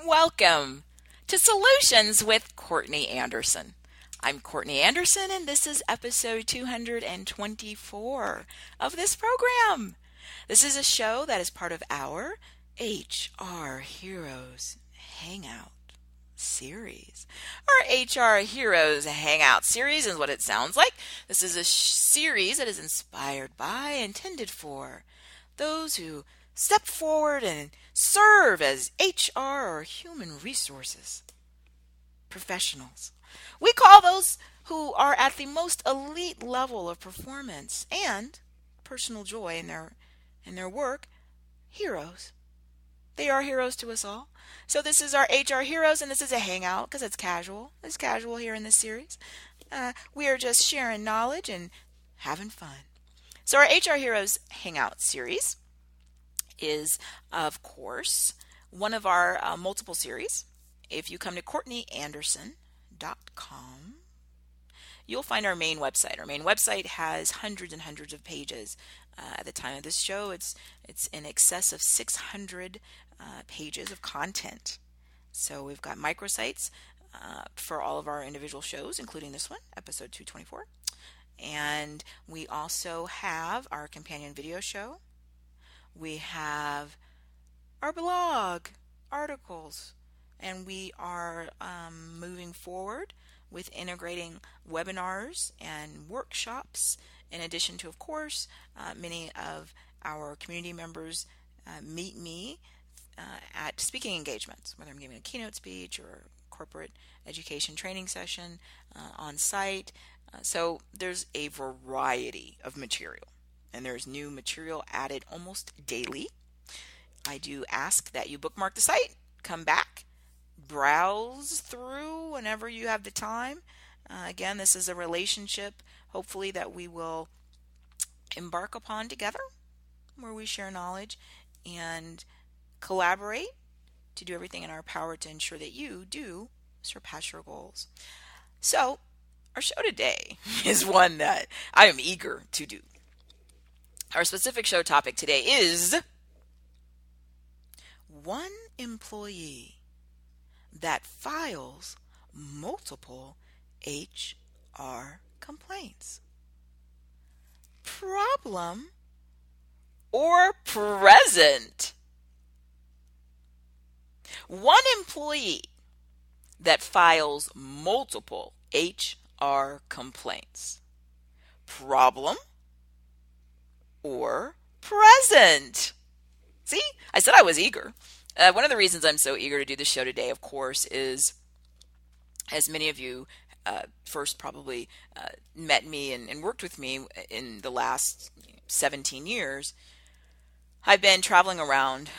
Welcome to Solutions with Courtney Anderson. I'm Courtney Anderson, and this is episode 224 of this program. This is a show that is part of our HR Heroes Hangout series. Our HR Heroes Hangout series is what it sounds like. This is a series that is inspired by, intended for those who step forward and serve as HR or human resources professionals. We call those who are at the most elite level of performance and personal joy in their work heroes. They are heroes to us all. So this is our HR Heroes, and this is a hangout because it's casual. It's casual here in this series. We are just sharing knowledge and having fun. So our HR Heroes Hangout series is, of course, one of our multiple series. If you come to CourtneyAnderson.com, you'll find our main website. Our main website has hundreds and hundreds of pages. At the time of this show, it's in excess of 600 pages of content. So we've got microsites for all of our individual shows, including this one, episode 224. And we also have our companion video show. We have our blog, articles, and we are moving forward with integrating webinars and workshops, in addition to, of course, many of our community members meet me at speaking engagements, whether I'm giving a keynote speech or corporate education training session on site. So there's a variety of material, and there's new material added almost daily. I do ask that you bookmark the site, come back, browse through whenever you have the time. Again, this is a relationship, hopefully, that we will embark upon together, where we share knowledge and collaborate to do everything in our power to ensure that you do surpass your goals. So, our show today is one that I am eager to do. Our specific show topic today is one employee that files multiple HR complaints. Problem or present? One employee that files multiple HR complaints. Problem or present? See, I said I was eager. One of the reasons I'm so eager to do this show today, of course, is, as many of you first probably met me and worked with me in the last 17 years, I've been traveling around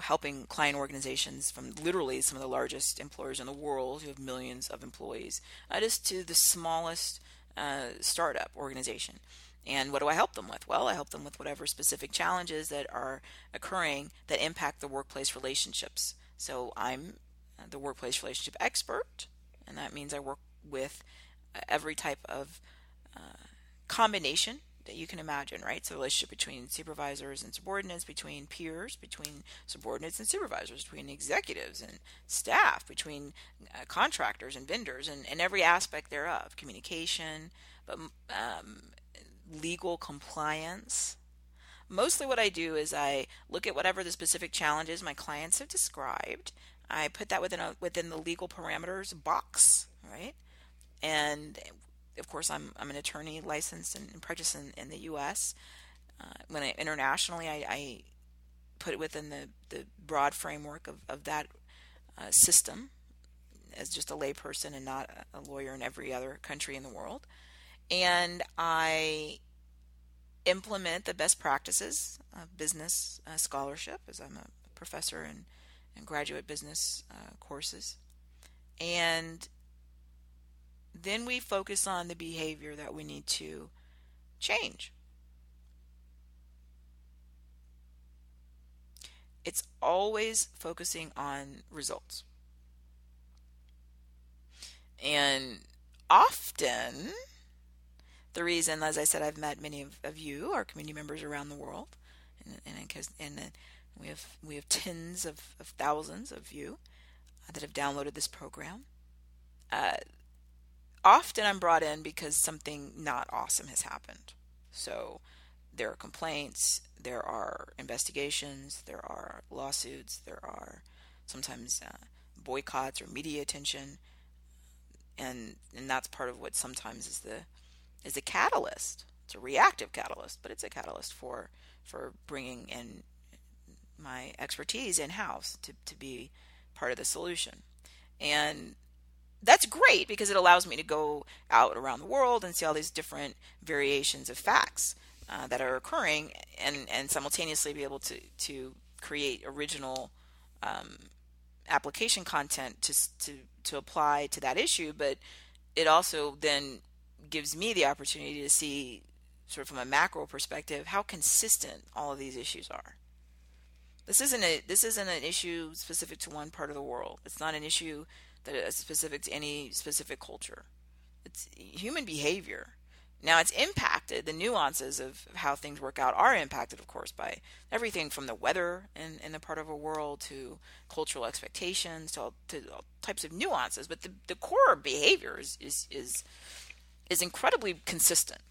helping client organizations from literally some of the largest employers in the world who have millions of employees, just to the smallest startup organization. And what do I help them with? Well, I help them with whatever specific challenges that are occurring that impact the workplace relationships. So I'm the workplace relationship expert, and that means I work with every type of combination that you can imagine, right? So the relationship between supervisors and subordinates, between peers, between subordinates and supervisors, between executives and staff, between contractors and vendors, and every aspect thereof. Communication, but legal compliance. Mostly what I do is I look at whatever the specific challenges my clients have described. I put that within the legal parameters box, right? And of course, I'm an attorney licensed and practice in the U.S. Internationally, I put it within the broad framework of that system as just a layperson and not a lawyer in every other country in the world. And I implement the best practices of business scholarship, as I'm a professor in graduate business courses. And then we focus on the behavior that we need to change. It's always focusing on results. And often, the reason, as I said, I've met many of you, our community members around the world, and we have tens of thousands of you. that have downloaded this program. Uh, Often I'm brought in because something not awesome has happened. So there are complaints, there are investigations, there are lawsuits, there are sometimes boycotts or media attention, and that's part of what sometimes is the catalyst. It's a reactive catalyst, but it's a catalyst for bringing in my expertise in house to be part of the solution. And that's great because it allows me to go out around the world and see all these different variations of facts that are occurring, and simultaneously be able to create original application content to apply to that issue. But it also then gives me the opportunity to see, sort of from a macro perspective, how consistent all of these issues are. This isn't an issue specific to one part of the world. It's not an issue that is specific to any specific culture. It's human behavior. Now it's impacted, the nuances of how things work out are impacted, of course, by everything from the weather in the part of a world to cultural expectations to all types of nuances. But the core behavior is incredibly consistent.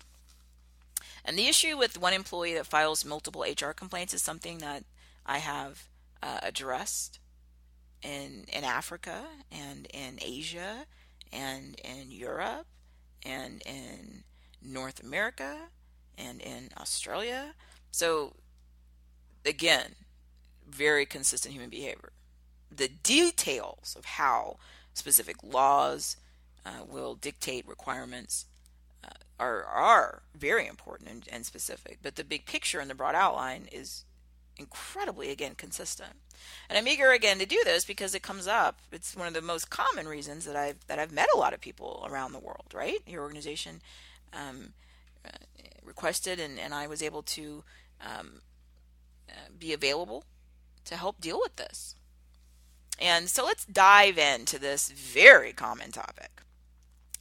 And the issue with one employee that files multiple HR complaints is something that I have addressed in Africa and in Asia and in Europe and in North America and in Australia. So again, very consistent human behavior. The details of how specific laws will dictate requirements are very important and specific, but the big picture and the broad outline is incredibly, again, consistent. And I'm eager again to do this because it comes up. It's one of the most common reasons that I've met a lot of people around the world. Right, your organization requested, and I was able to be available to help deal with this. And so let's dive into this very common topic.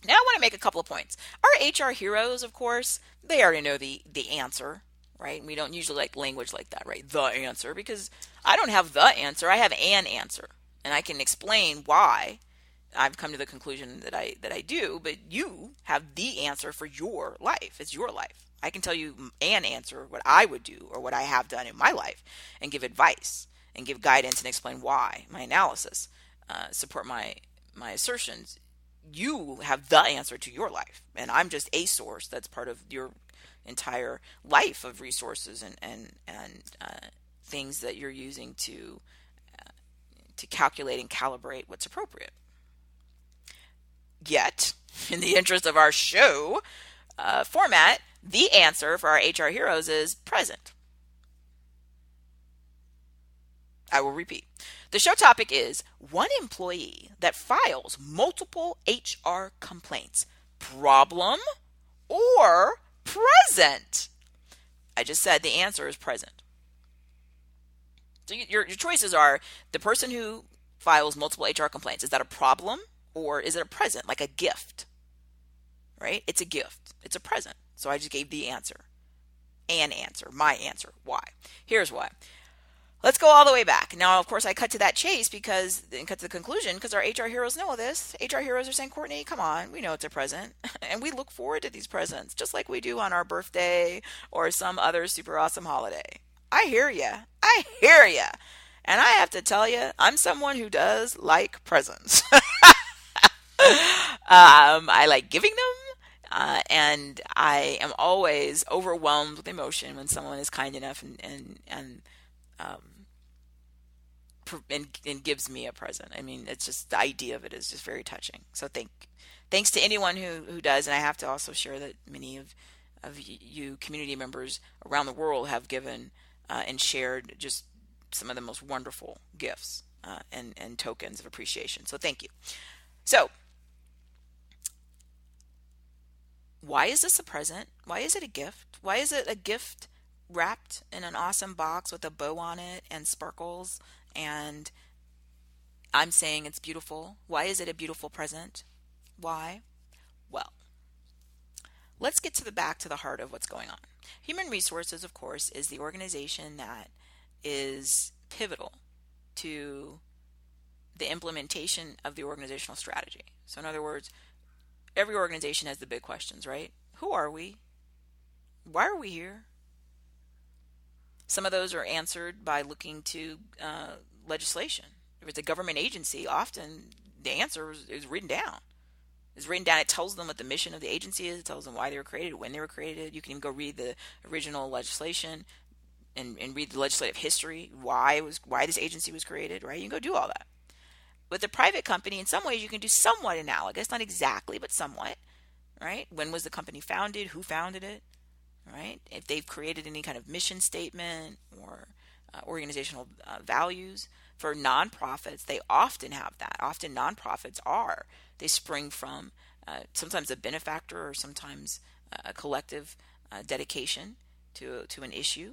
Now I want to make a couple of points. Our HR heroes, of course, they already know the answer, right? We don't usually like language like that, right? The answer, because I don't have the answer. I have an answer, and I can explain why I've come to the conclusion that I do. But you have the answer for your life. It's your life. I can tell you an answer, what I would do or what I have done in my life, and give advice and give guidance and explain why, my analysis, support my assertions. You have the answer to your life, and I'm just a source that's part of your entire life of resources and things that you're using to calculate and calibrate what's appropriate. Yet, in the interest of our show format, the answer for our HR heroes is present. I will repeat. The show topic is one employee that files multiple HR complaints. Problem or present? I just said the answer is present. So your choices are the person who files multiple HR complaints. Is that a problem or is it a present, like a gift? Right? It's a gift. It's a present. So I just gave the answer. An answer. My answer. Why? Here's why. Let's go all the way back. Now, of course, I cut to that chase and cut to the conclusion because our HR heroes know this. HR heroes are saying, Courtney, come on, we know it's a present. And we look forward to these presents, just like we do on our birthday or some other super awesome holiday. I hear ya. I hear ya. And I have to tell you, I'm someone who does like presents. I like giving them. And I am always overwhelmed with emotion when someone is kind enough and gives me a present. I mean, it's just the idea of it is just very touching. So thanks to anyone who does. And I have to also share that many of you community members around the world have given and shared just some of the most wonderful gifts and tokens of appreciation. So thank you. So why is this a present? Why is it a gift? Why is it a gift wrapped in an awesome box with a bow on it and sparkles? And I'm saying it's beautiful. Why is it a beautiful present? Why? Well, let's get back to the heart of what's going on. Human Resources, of course, is the organization that is pivotal to the implementation of the organizational strategy. So in other words, every organization has the big questions, right? Who are we? Why are we here? Some of those are answered by looking to legislation. If it's a government agency, often the answer is written down. It's written down. It tells them what the mission of the agency is. It tells them why they were created, when they were created. You can even go read the original legislation and read the legislative history, why this agency was created, right? You can go do all that. With a private company, in some ways, you can do somewhat analogous, not exactly, but somewhat, right? When was the company founded? Who founded it, right? If they've created any kind of mission statement or organizational values. For nonprofits, they often have that. Often nonprofits they spring from sometimes a benefactor or sometimes a collective dedication to an issue.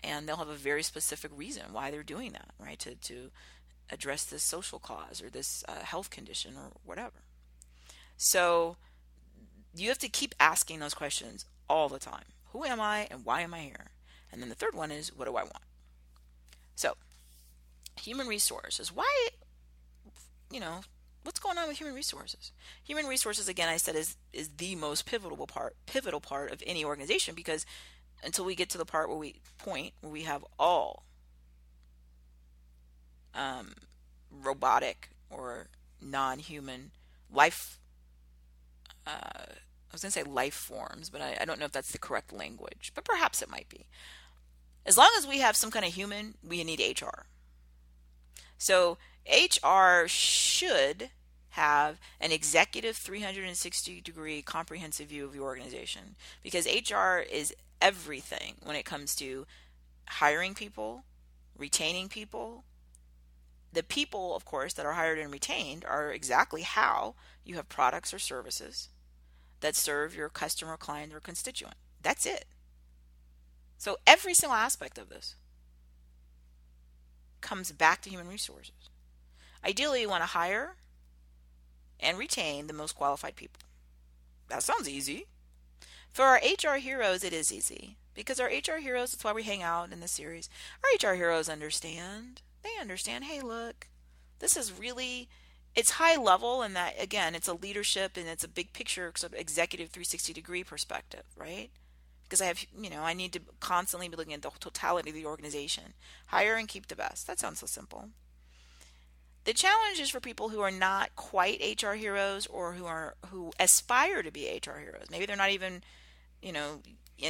And they'll have a very specific reason why they're doing that, right? To address this social cause or this health condition or whatever. So you have to keep asking those questions all the time. Who am I and why am I here? And then the third one is, what do I want? So human resources. Why, what's going on with human resources? Human resources, again, I said is the most pivotal part of any organization, because until we get to the part where we have all robotic or non-human life, I was going to say life forms, but I don't know if that's the correct language, but perhaps it might be. As long as we have some kind of human, we need HR. So HR should have an executive 360-degree comprehensive view of the organization, because HR is everything when it comes to hiring people, retaining people. The people, of course, that are hired and retained are exactly how you have products or services that serve your customer, client, or constituent. That's it. So every single aspect of this comes back to human resources. Ideally, you want to hire and retain the most qualified people. That sounds easy. For our HR heroes, it is easy, because our HR heroes, that's why we hang out in this series. Our HR heroes understand. They understand, hey, look, this is really, it's high level, and that, again, it's a leadership and it's a big picture, sort of executive 360-degree perspective, right? Because I need to constantly be looking at the totality of the organization. Hire and keep the best. That sounds so simple. The challenge is for people who are not quite HR heroes, or who aspire to be HR heroes. Maybe they're not even, in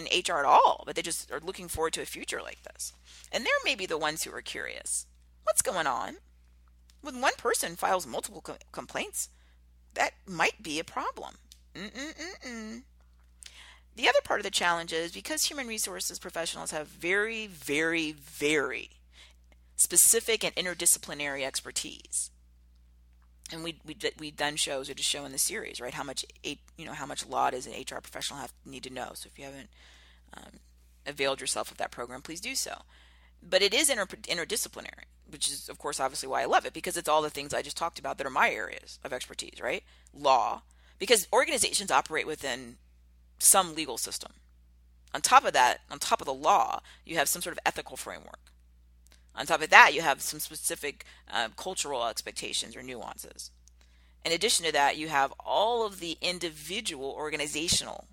HR at all, but they just are looking forward to a future like this. And they're maybe the ones who are curious. What's going on? When one person files multiple complaints, that might be a problem. The other part of the challenge is, because human resources professionals have very, very, very specific and interdisciplinary expertise. And we've done shows, or just show in the series, right? How much law does an HR professional need to know? So if you haven't availed yourself of that program, please do so. But it is interdisciplinary, which is, of course, obviously why I love it, because it's all the things I just talked about that are my areas of expertise, right? Law, because organizations operate within some legal system. On top of that, on top of the law, you have some sort of ethical framework. On top of that, you have some specific cultural expectations or nuances. In addition to that, you have all of the individual organizational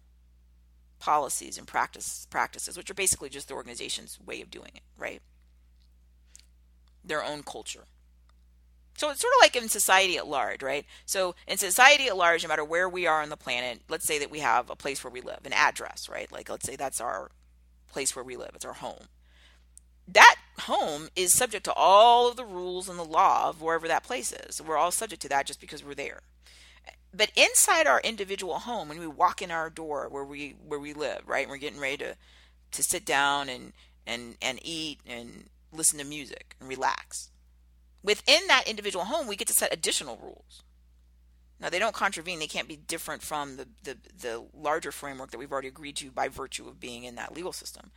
policies and practices, which are basically just the organization's way of doing it, right? Their own culture. So it's sort of like in society at large, right? So in society at large, no matter where we are on the planet, let's say that we have a place where we live, an address, right? Like, let's say that's our place where we live. It's our home. That home is subject to all of the rules and the law of wherever that place is. So we're all subject to that just because we're there. But inside our individual home, when we walk in our door where we live, right, and we're getting ready to sit down and eat and listen to music and relax. Within that individual home, we get to set additional rules. Now, they don't contravene. They can't be different from the larger framework that we've already agreed to by virtue of being in that legal system.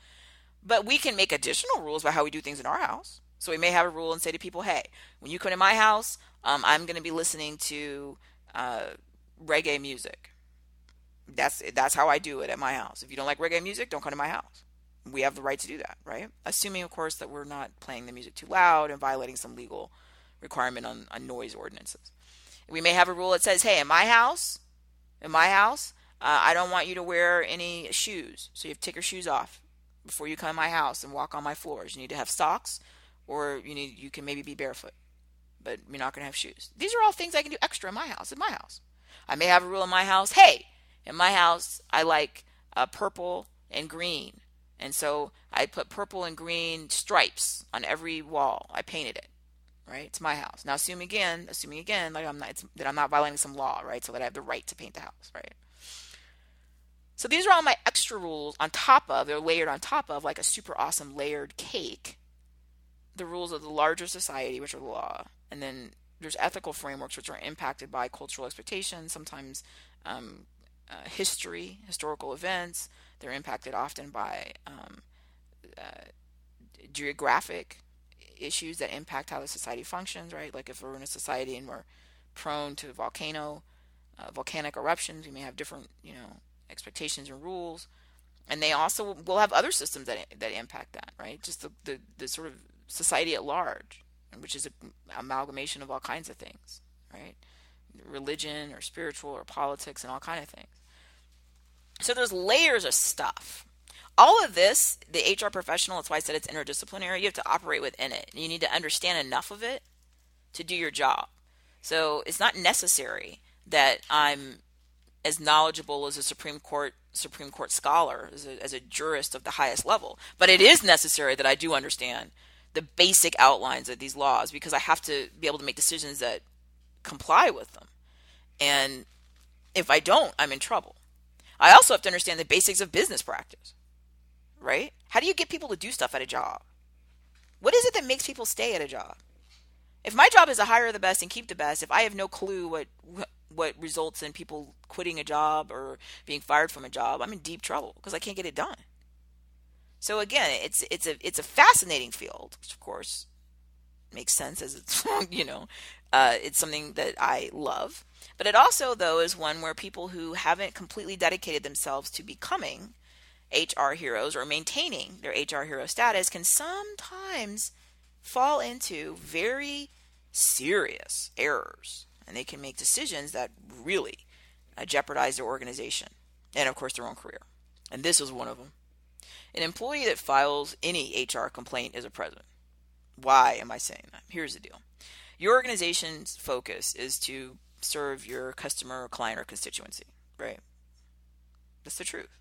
But we can make additional rules about how we do things in our house. So we may have a rule and say to people, hey, when you come to my house, I'm going to be listening to reggae music. That's how I do it at my house. If you don't like reggae music, don't come to my house. We have the right to do that, right? Assuming, of course, that we're not playing the music too loud and violating some legal requirement on noise ordinances. We may have a rule that says, hey, in my house, I don't want you to wear any shoes. So you have to take your shoes off before you come in my house and walk on my floors. You need to have socks, or you can maybe be barefoot, but you're not going to have shoes. These are all things I can do extra in my house. I may have a rule in my house. Hey, in my house, I like purple and green. And so I put purple and green stripes on every wall. I painted it, right? It's my house. Now, assuming again, like that I'm not violating some law, right? So that I have the right to paint the house, right? So these are all my extra rules they're layered on top of, like a super awesome layered cake, the rules of the larger society, which are the law. And then there's ethical frameworks, which are impacted by cultural expectations, sometimes historical events. They're impacted often by geographic issues that impact how the society functions, right? Like if we're in a society and we're prone to volcanic eruptions, we may have different, expectations and rules. And they also will have other systems that impact that, right? Just the sort of society at large, which is an amalgamation of all kinds of things, right? Religion or spiritual or politics and all kinds of things. So there's layers of stuff. All of this, the HR professional, that's why I said it's interdisciplinary. You have to operate within it. You need to understand enough of it to do your job. So it's not necessary that I'm as knowledgeable as a Supreme Court scholar, as a jurist of the highest level. But it is necessary that I do understand the basic outlines of these laws, because I have to be able to make decisions that comply with them. And if I don't, I'm in trouble. I also have to understand the basics of business practice, right? How do you get people to do stuff at a job? What is it that makes people stay at a job? If my job is to hire the best and keep the best, if I have no clue what results in people quitting a job or being fired from a job, I'm in deep trouble because I can't get it done. So again, it's a fascinating field, which of course makes sense as it's it's something that I love. But it also, though, is one where people who haven't completely dedicated themselves to becoming HR heroes or maintaining their HR hero status can sometimes fall into very serious errors, and they can make decisions that really jeopardize their organization and, of course, their own career. And this was one of them. An employee that files any HR complaint is a president. Why am I saying that? Here's the deal. Your organization's focus is to serve your customer or client or constituency, right? That's the truth.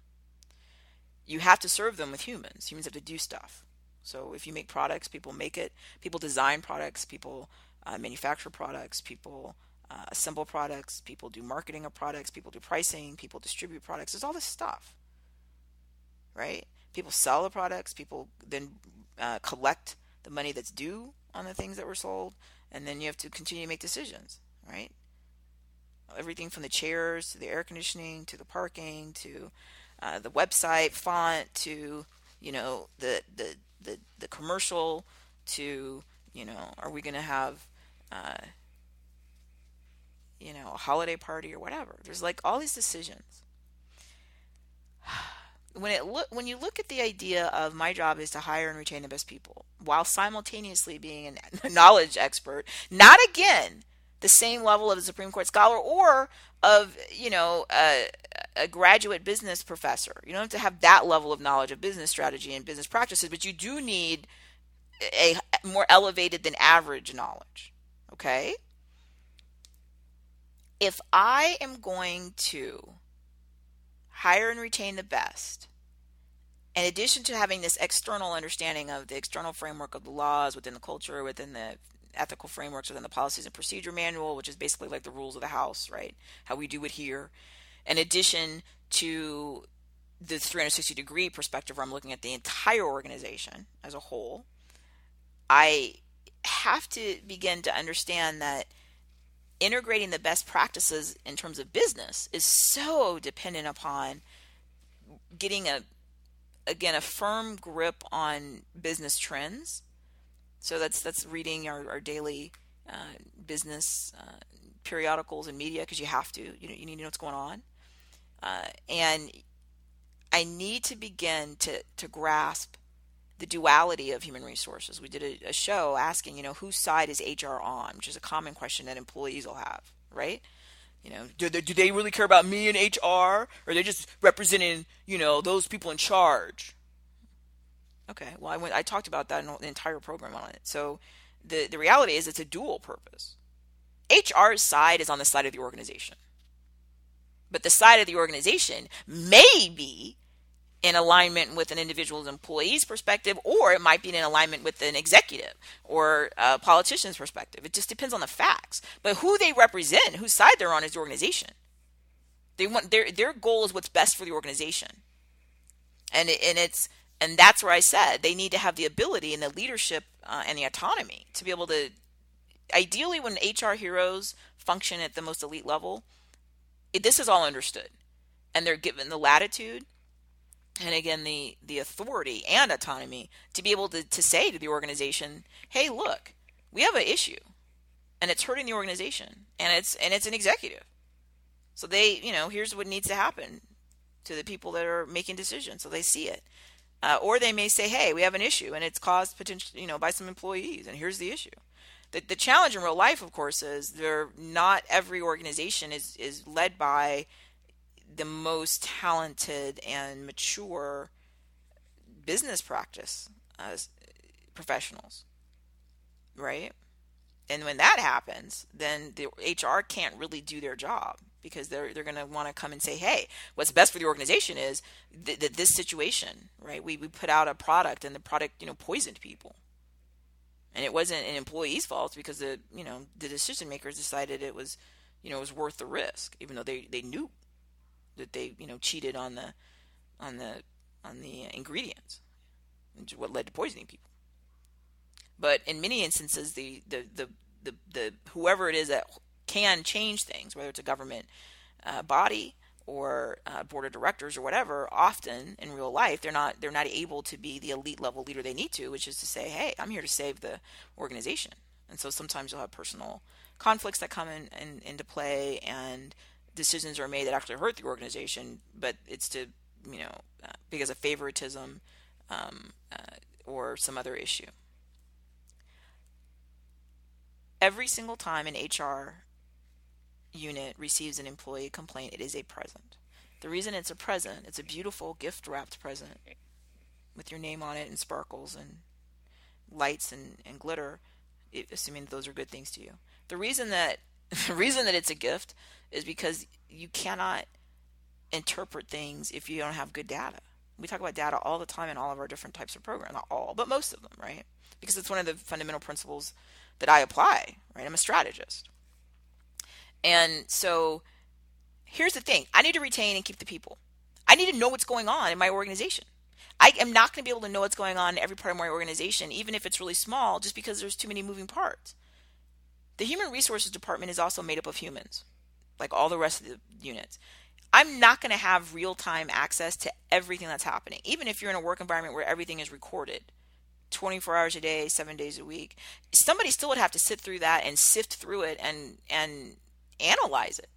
You have to serve them with humans. Humans have to do stuff. So if you make products, people make it. People design products. People manufacture products. People assemble products. People do marketing of products. People do pricing. People distribute products. There's all this stuff, right? People sell the products. People then collect the money that's due on the things that were sold. And then you have to continue to make decisions, right? Everything from the chairs to the air conditioning to the parking to the website font to the commercial to are we going to have a holiday party or whatever. There's like all these decisions. When you look at the idea of my job is to hire and retain the best people while simultaneously being a knowledge expert, not again the same level of a Supreme Court scholar or of a graduate business professor. You don't have to have that level of knowledge of business strategy and business practices, but you do need a more elevated than average knowledge. Okay? If I am going to hire and retain the best, in addition to having this external understanding of the external framework of the laws within the culture, within the ethical frameworks, within the policies and procedure manual, which is basically like the rules of the house, right? How we do it here. In addition to the 360-degree perspective where I'm looking at the entire organization as a whole, I have to begin to understand that integrating the best practices in terms of business is so dependent upon getting a firm grip on business trends. So that's reading our daily business periodicals and media, because you have to. You need to know what's going on. And I need to begin to grasp the duality of human resources. We did a show asking, whose side is HR on, which is a common question that employees will have, right? Do they really care about me in HR, or are they just representing, those people in charge? Okay, well, I talked about that in the entire program on it. So the reality is it's a dual purpose. HR's side is on the side of the organization, but the side of the organization may be in alignment with an individual's employee's perspective, or it might be in alignment with an executive or a politician's perspective. It just depends on the facts. But who they represent, whose side they're on, is the organization. They want their goal is what's best for the organization, and that's where I said they need to have the ability and the leadership and the autonomy to be able to. Ideally, when HR heroes function at the most elite level, this is all understood, and they're given the latitude and again the authority and autonomy to be able to say to the organization, hey, look, we have an issue and it's hurting the organization, and it's an executive, so they, here's what needs to happen to the people that are making decisions so they see it. Or they may say, hey, we have an issue and it's caused potentially, by some employees, and here's the issue. The challenge in real life, of course, is not every organization is led by the most talented and mature business practice professionals, right? And when that happens, then the HR can't really do their job, because they're going to want to come and say, hey, what's best for the organization is this situation, right? We put out a product, and the product, poisoned people. And it wasn't an employee's fault, because the decision makers decided it was worth the risk, even though they knew that they cheated on the ingredients, which is what led to poisoning people. But in many instances, the whoever it is that can change things, whether it's a government body or board of directors or whatever, often in real life they're not able to be the elite level leader they need to, which is to say, hey, I'm here to save the organization. And so sometimes you'll have personal conflicts that come into play, and decisions are made that actually hurt the organization, but it's to because of favoritism or some other issue. Every single time an HR unit receives an employee complaint, it is a present. The reason it's a present, it's a beautiful gift wrapped present with your name on it and sparkles and lights and glitter, assuming those are good things to you. The reason that it's a gift is because you cannot interpret things if you don't have good data. We talk about data all the time in all of our different types of programs, not all, but most of them, right? Because it's one of the fundamental principles that I apply, right? I'm a strategist. And so here's the thing. I need to retain and keep the people. I need to know what's going on in my organization. I am not going to be able to know what's going on in every part of my organization, even if it's really small, just because there's too many moving parts. The human resources department is also made up of humans, like all the rest of the units. I'm not going to have real-time access to everything that's happening, even if you're in a work environment where everything is recorded 24 hours a day, 7 days a week. Somebody still would have to sit through that and sift through it and analyze it.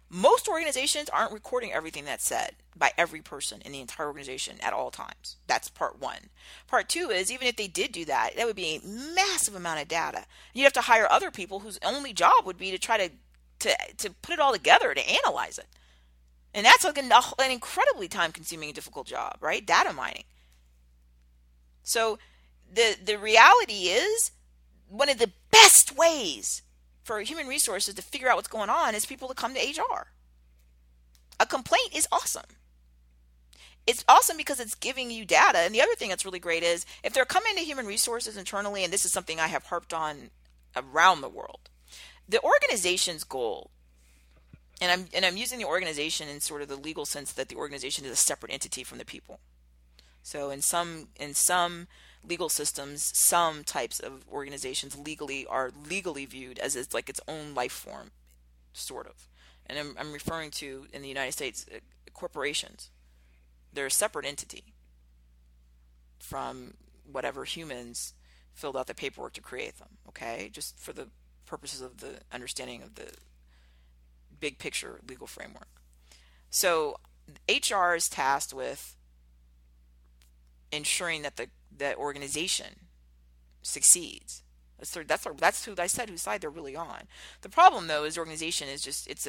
Most organizations aren't recording everything that's said by every person in the entire organization at all times. That's part one. Part two is, even if they did do that, that would be a massive amount of data. You'd have to hire other people whose only job would be to try to put it all together, to analyze it. And that's like an incredibly time-consuming and difficult job, right? Data mining. So the reality is, one of the best ways for human resources to figure out what's going on is people to come to HR. A complaint is awesome. It's awesome because it's giving you data. And the other thing that's really great is, if they're coming to human resources internally, and this is something I have harped on around the world, the organization's goal, and I'm using the organization in sort of the legal sense that the organization is a separate entity from the people. So in some legal systems, some types of organizations are legally viewed as it's like its own life form, sort of. And I'm referring to, in the United States, corporations. They're a separate entity from whatever humans filled out the paperwork to create them, okay? Just for the purposes of the understanding of the big picture legal framework. So HR is tasked with ensuring that the organization succeeds. That's who I said whose side they're really on. The problem though is organization is just it's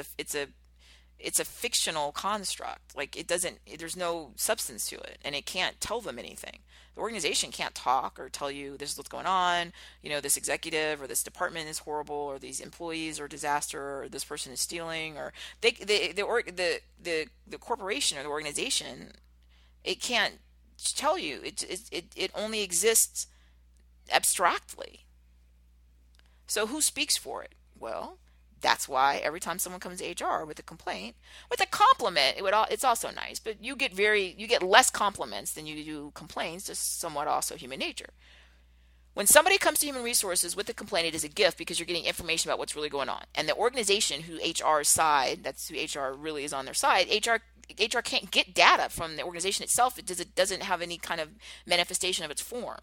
a fictional construct. Like it doesn't, there's no substance to it, and it can't tell them anything. The organization can't talk or tell you this is what's going on. This executive or this department is horrible, or these employees are a disaster, or this person is stealing, or the corporation or the organization. It can't tell you. It only exists abstractly. So who speaks for it? Well, that's why every time someone comes to HR with a complaint, with a compliment, it's also nice, but you get less compliments than you do complaints, just somewhat also human nature. When somebody comes to human resources with a complaint, it is a gift because you're getting information about what's really going on. And the organization who HR's side, that's who HR really is on their side, HR can't get data from the organization itself. It doesn't have any kind of manifestation of its form.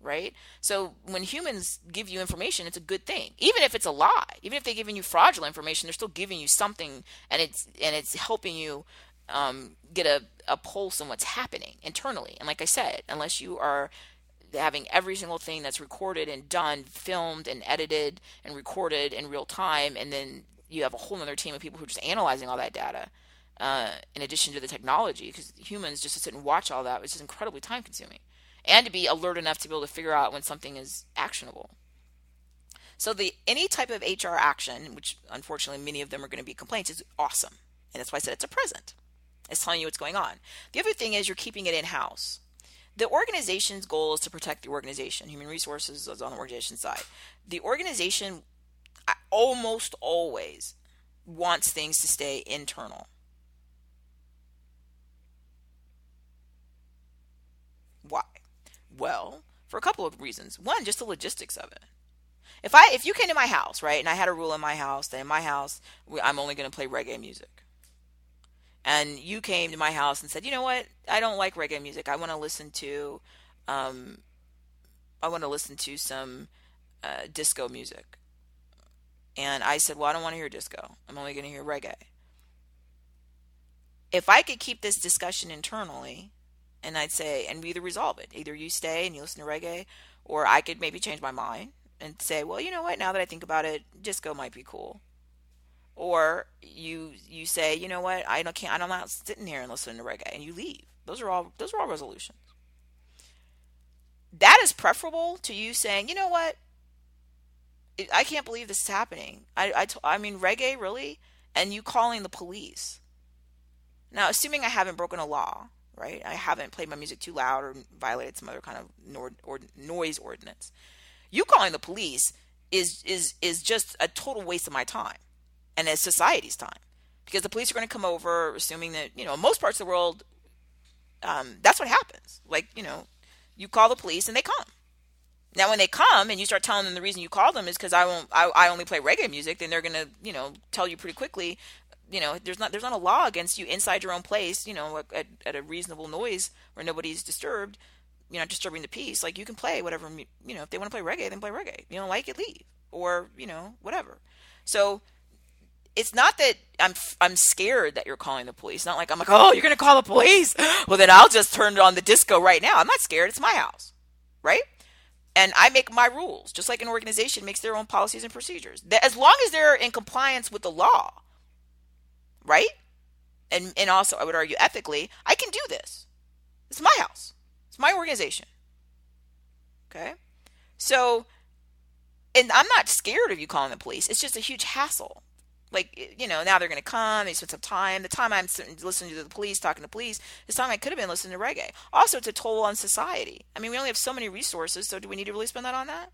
Right? So when humans give you information, it's a good thing. Even if it's a lie, even if they're giving you fraudulent information, they're still giving you something, and it's helping you get a pulse on what's happening internally. And like I said, unless you are having every single thing that's recorded and done, filmed and edited and recorded in real time, and then you have a whole other team of people who are just analyzing all that data, in addition to the technology, because humans just to sit and watch all that, which is incredibly time consuming. And to be alert enough to be able to figure out when something is actionable. So any type of HR action, which unfortunately many of them are going to be complaints, is awesome. And that's why I said it's a present. It's telling you what's going on. The other thing is you're keeping it in-house. The organization's goal is to protect the organization. Human resources is on the organization side. The organization almost always wants things to stay internal. Why? Well, for a couple of reasons. One, just the logistics of it. If you came to my house, right, and I had a rule in my house that in my house I'm only going to play reggae music, and you came to my house and said, you know what, I don't like reggae music. I want to listen to, some disco music, and I said, well, I don't want to hear disco. I'm only going to hear reggae. If I could keep this discussion internally, and I'd say, and we either resolve it. Either you stay and you listen to reggae, or I could maybe change my mind and say, well, you know what, now that I think about it, disco might be cool. Or you say, you know what, I'm not sitting here and listening to reggae, and you leave. Those are all resolutions. That is preferable to you saying, you know what, I can't believe this is happening. I mean, reggae, really? And you calling the police. Now, assuming I haven't broken a law, right? I haven't played my music too loud or violated some other kind of noise ordinance. You calling the police is just a total waste of my time, and it's society's time, because the police are going to come over, assuming that most parts of the world, that's what happens. Like you call the police and they come. Now, when they come and you start telling them the reason you called them is because I only play reggae music, then they're going to tell you pretty quickly. There's not a law against you inside your own place, at a reasonable noise where nobody's disturbed, not disturbing the peace. Like, you can play whatever, if they want to play reggae, then play reggae. You don't like it, leave, or whatever. So it's not that I'm scared that you're calling the police. Not like I'm like, oh, you're going to call the police? Well, then I'll just turn on the disco right now. I'm not scared. It's my house, right? And I make my rules, just like an organization makes their own policies and procedures. As long as they're in compliance with the law. Right? And also, I would argue ethically, I can do this. It's my house. It's my organization. Okay? So, and I'm not scared of you calling the police. It's just a huge hassle. Like, now they're going to come, they spend some time. The time I'm listening to the police, talking to police, this time I could have been listening to reggae. Also, it's a toll on society. I mean, we only have so many resources, so do we need to really spend that on that?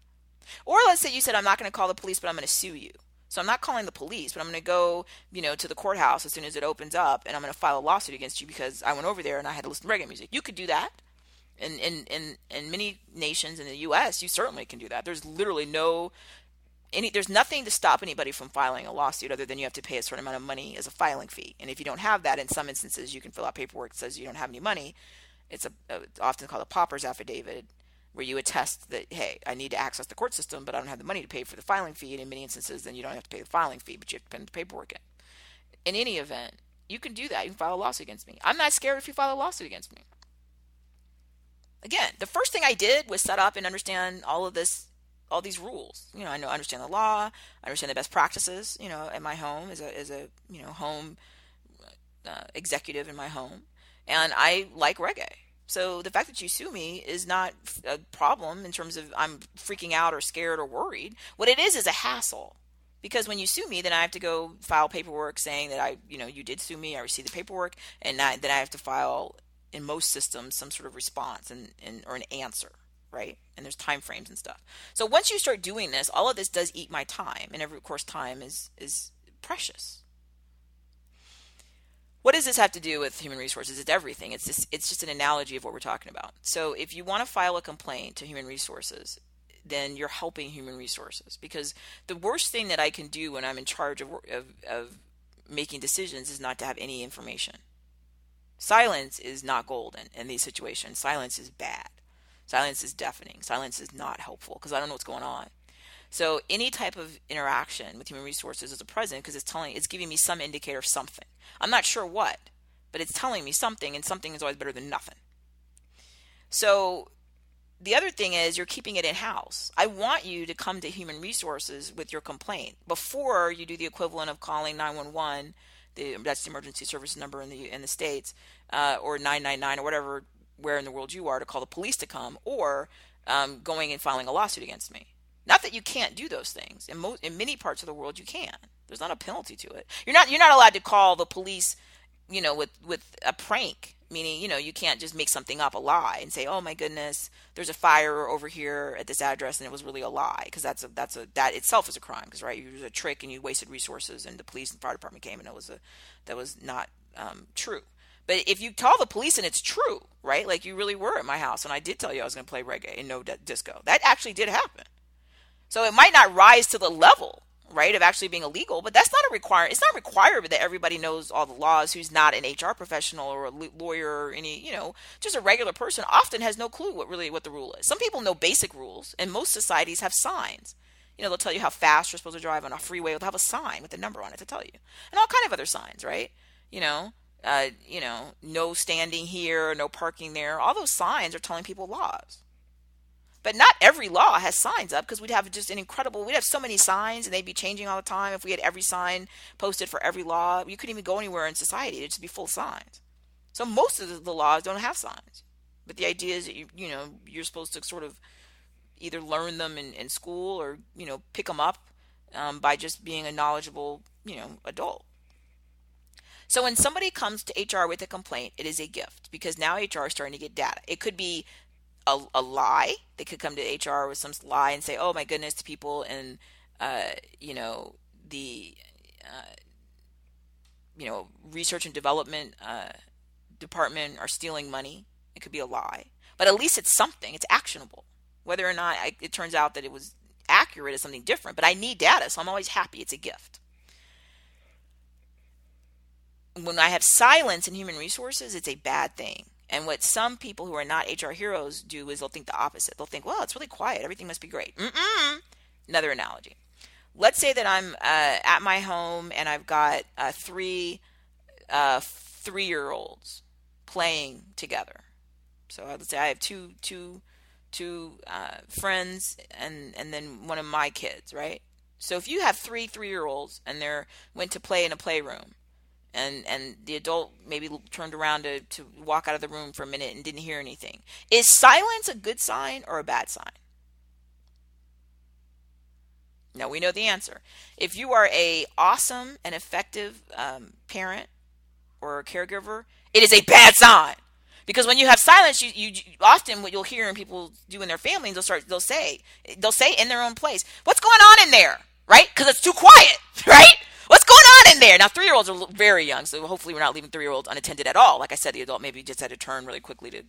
Or let's say you said, I'm not going to call the police, but I'm going to sue you. So I'm not calling the police, but I'm going to go, to the courthouse as soon as it opens up, and I'm going to file a lawsuit against you because I went over there and I had to listen to reggae music. You could do that. In many nations in the U.S., you certainly can do that. There's literally there's nothing to stop anybody from filing a lawsuit other than you have to pay a certain amount of money as a filing fee. And if you don't have that, in some instances, you can fill out paperwork that says you don't have any money. It's often called a pauper's affidavit, where you attest that, hey, I need to access the court system, but I don't have the money to pay for the filing fee. And in many instances, then you don't have to pay the filing fee, but you have to put the paperwork in. In any event, you can do that. You can file a lawsuit against me. I'm not scared if you file a lawsuit against me. Again, the first thing I did was set up and understand all of this, all these rules. I understand the law, I understand the best practices, in my home as a home executive in my home, and I like reggae. So the fact that you sue me is not a problem in terms of I'm freaking out or scared or worried. What it is a hassle. Because when you sue me, then I have to go file paperwork saying that you did sue me. I received the paperwork, and then I have to file in most systems some sort of response and or an answer, right? And there's time frames and stuff. So once you start doing this, all of this does eat my time, and of course, time is precious. What does this have to do with human resources? It's everything. It's just an analogy of what we're talking about. So if you want to file a complaint to human resources, then you're helping human resources, because the worst thing that I can do when I'm in charge of making decisions is not to have any information. Silence is not golden in these situations. Silence is bad. Silence is deafening. Silence is not helpful because I don't know what's going on. So any type of interaction with human resources as a president, because it's giving me some indicator of something. I'm not sure what, but it's telling me something, and something is always better than nothing. So the other thing is you're keeping it in-house. I want you to come to human resources with your complaint before you do the equivalent of calling 911. That's the emergency service number in the States, or 999 or whatever, where in the world you are, to call the police to come, or going and filing a lawsuit against me. Not that you can't do those things. In many parts of the world, you can. There's not a penalty to it. You're not allowed to call the police, with a prank. Meaning, you can't just make something up, a lie, and say, "Oh my goodness, there's a fire over here at this address," and it was really a lie, because that itself is a crime. Because right, it was a trick, and you wasted resources, and the police and fire department came, and that was not true. But if you call the police and it's true, right? Like you really were at my house, and I did tell you I was going to play reggae and no disco. That actually did happen. So it might not rise to the level, right, of actually being illegal, but that's not a requirement. It's not required that everybody knows all the laws who's not an HR professional or a lawyer or any, just a regular person often has no clue what the rule is. Some people know basic rules, and most societies have signs. They'll tell you how fast you're supposed to drive on a freeway. They'll have a sign with a number on it to tell you, and all kind of other signs, right? No standing here, no parking there. All those signs are telling people laws. But not every law has signs up, because we'd have so many signs, and they'd be changing all the time. If we had every sign posted for every law, you couldn't even go anywhere in society. It'd just be full of signs. So most of the laws don't have signs. But the idea is that you're supposed to sort of either learn them in school, or, pick them up by just being a knowledgeable, adult. So when somebody comes to HR with a complaint, it is a gift, because now HR is starting to get data. It could be a lie. They could come to HR with some lie and say, "Oh my goodness, the people in the research and development department are stealing money." It could be a lie, but at least it's something. It's actionable. Whether or not it turns out that it was accurate is something different. But I need data, so I'm always happy. It's a gift. When I have silence in human resources, it's a bad thing. And what some people who are not HR heroes do is they'll think the opposite. They'll think, "Well, it's really quiet. Everything must be great." Another analogy. Let's say that I'm at my home, and I've got three 3-year-olds playing together. So let's say I have two friends and then one of my kids, right? So if you have 3-year-olds and they went to play in a playroom, and the adult maybe turned around to walk out of the room for a minute and didn't hear anything, is silence a good sign or a bad sign? Now we know the answer. If you are a awesome and effective parent or caregiver, it is a bad sign. Because when you have silence, you often, what you'll hear in people do in their families, they'll say in their own place, "What's going on in there?" Right? Because it's too quiet, right? What's going on in there? Now, 3-year-olds are very young, so hopefully we're not leaving 3-year-olds unattended at all. Like I said, the adult maybe just had to turn really quickly to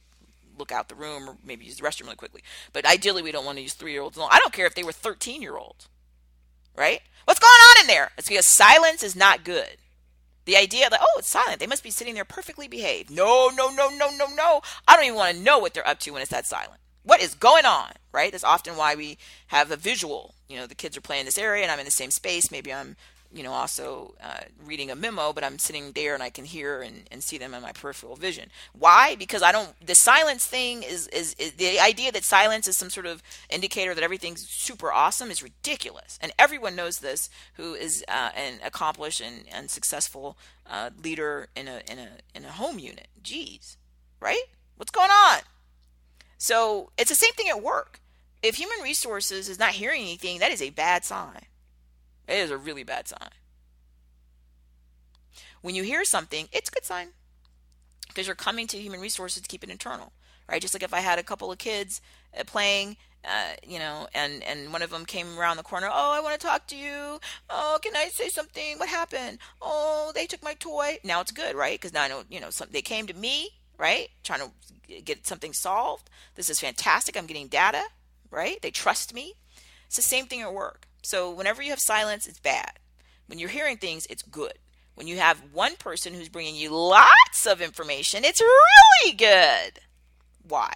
look out the room, or maybe use the restroom really quickly. But ideally, we don't want to use 3-year-olds alone. I don't care if they were 13-year-olds, right? What's going on in there? It's because silence is not good. The idea that, "Oh, it's silent. They must be sitting there perfectly behaved." No, no, no, no, no, no. I don't even want to know what they're up to when it's that silent. What is going on, right? That's often why we have a visual. The kids are playing in this area, and I'm in the same space. Maybe I'm also reading a memo, but I'm sitting there and I can hear and see them in my peripheral vision. Why? Because I don't, the silence thing is the idea that silence is some sort of indicator that everything's super awesome is ridiculous. And everyone knows this who is an accomplished and successful leader in a home unit. Geez, right? What's going on? So it's the same thing at work. If human resources is not hearing anything, that is a bad sign. It is a really bad sign. When you hear something, it's a good sign because you're coming to human resources to keep it internal, right? Just like if I had a couple of kids playing, and one of them came around the corner. Oh, I want to talk to you. Oh, can I say something? What happened? Oh, they took my toy. Now it's good, right? Because now I know, they came to me, right? Trying to get something solved. This is fantastic. I'm getting data, right? They trust me. It's the same thing at work. So whenever you have silence, it's bad. When you're hearing things, it's good. When you have one person who's bringing you lots of information, it's really good. Why?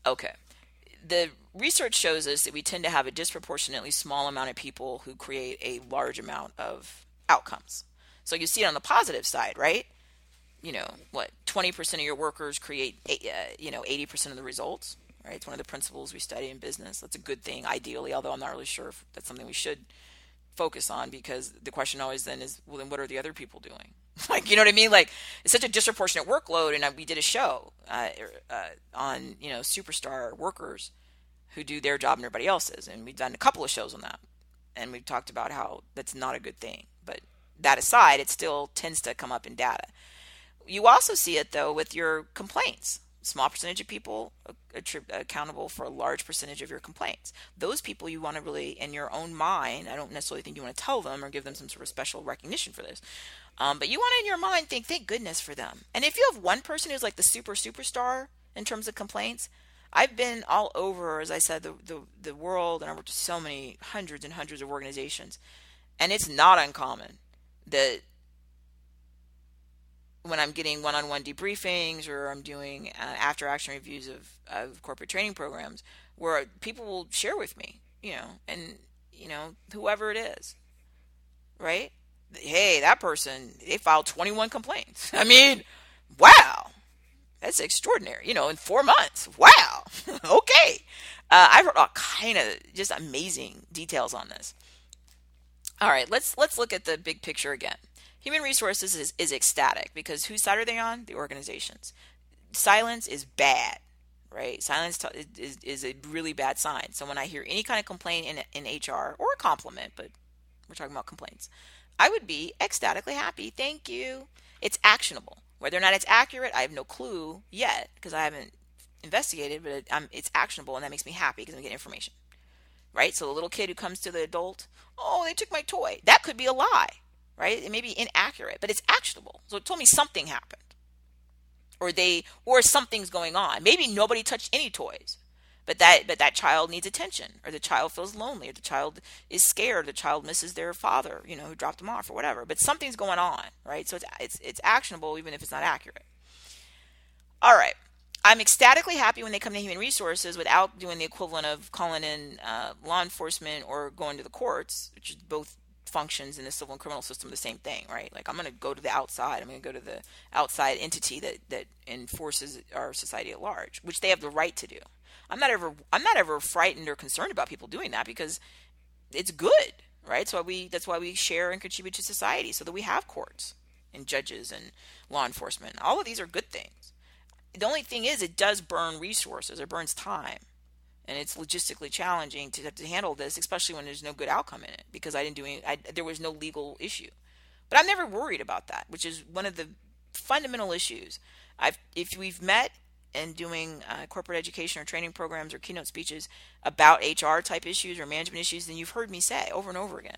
Okay. The research shows us that we tend to have a disproportionately small amount of people who create a large amount of outcomes. So you see it on the positive side, right? 20% of your workers create, 80% of the results, right? It's one of the principles we study in business. That's a good thing, ideally, although I'm not really sure if that's something we should focus on, because the question always then is, well, then what are the other people doing? Like, you know what I mean? Like, it's such a disproportionate workload, and we did a show on, superstar workers who do their job and everybody else's, and we've done a couple of shows on that, and we've talked about how that's not a good thing. But that aside, it still tends to come up in data. You also see it, though, with your complaints. Small percentage of people accountable for a large percentage of your complaints. Those people you want to really, in your own mind, I don't necessarily think you want to tell them or give them some sort of special recognition for this, but you want to, in your mind, think, thank goodness for them. And if you have one person who's like the superstar in terms of complaints, I've been all over, as I said, the world, and I've worked with so many hundreds and hundreds of organizations, and it's not uncommon that when I'm getting one-on-one debriefings or I'm doing after-action reviews of corporate training programs, where people will share with me, and whoever it is, right? Hey, that person, they filed 21 complaints. I mean, wow, that's extraordinary. In 4 months, wow. Okay, I've heard all kind of just amazing details on this. All right, let's look at the big picture again. Human resources is ecstatic because whose side are they on? The organizations. Silence is bad, right? Silence is a really bad sign. So when I hear any kind of complaint in HR, or a compliment, but we're talking about complaints, I would be ecstatically happy. Thank you. It's actionable. Whether or not it's accurate, I have no clue yet because I haven't investigated, but it's actionable, and that makes me happy because I'm getting information, right? So the little kid who comes to the adult, oh, they took my toy. That could be a lie. Right? It may be inaccurate, but it's actionable. So it told me something happened. Or something's going on. Maybe nobody touched any toys. But that child needs attention, or the child feels lonely, or the child is scared, the child misses their father, who dropped them off or whatever. But something's going on, right? So it's actionable even if it's not accurate. All right. I'm ecstatically happy when they come to human resources without doing the equivalent of calling in law enforcement or going to the courts, which is both functions in the civil and criminal system the same thing, right? Like, I'm going to go to the outside. I'm going to go to the outside entity that enforces our society at large, which they have the right to do. I'm not ever frightened or concerned about people doing that because it's good, right? So that's why we share and contribute to society, so that we have courts and judges and law enforcement. All of these are good things. The only thing is, it does burn resources. It burns time. And it's logistically challenging to have to handle this, especially when there's no good outcome in it, because there was no legal issue. But I'm never worried about that, which is one of the fundamental issues. If we've met and doing corporate education or training programs or keynote speeches about HR type issues or management issues, then you've heard me say over and over again,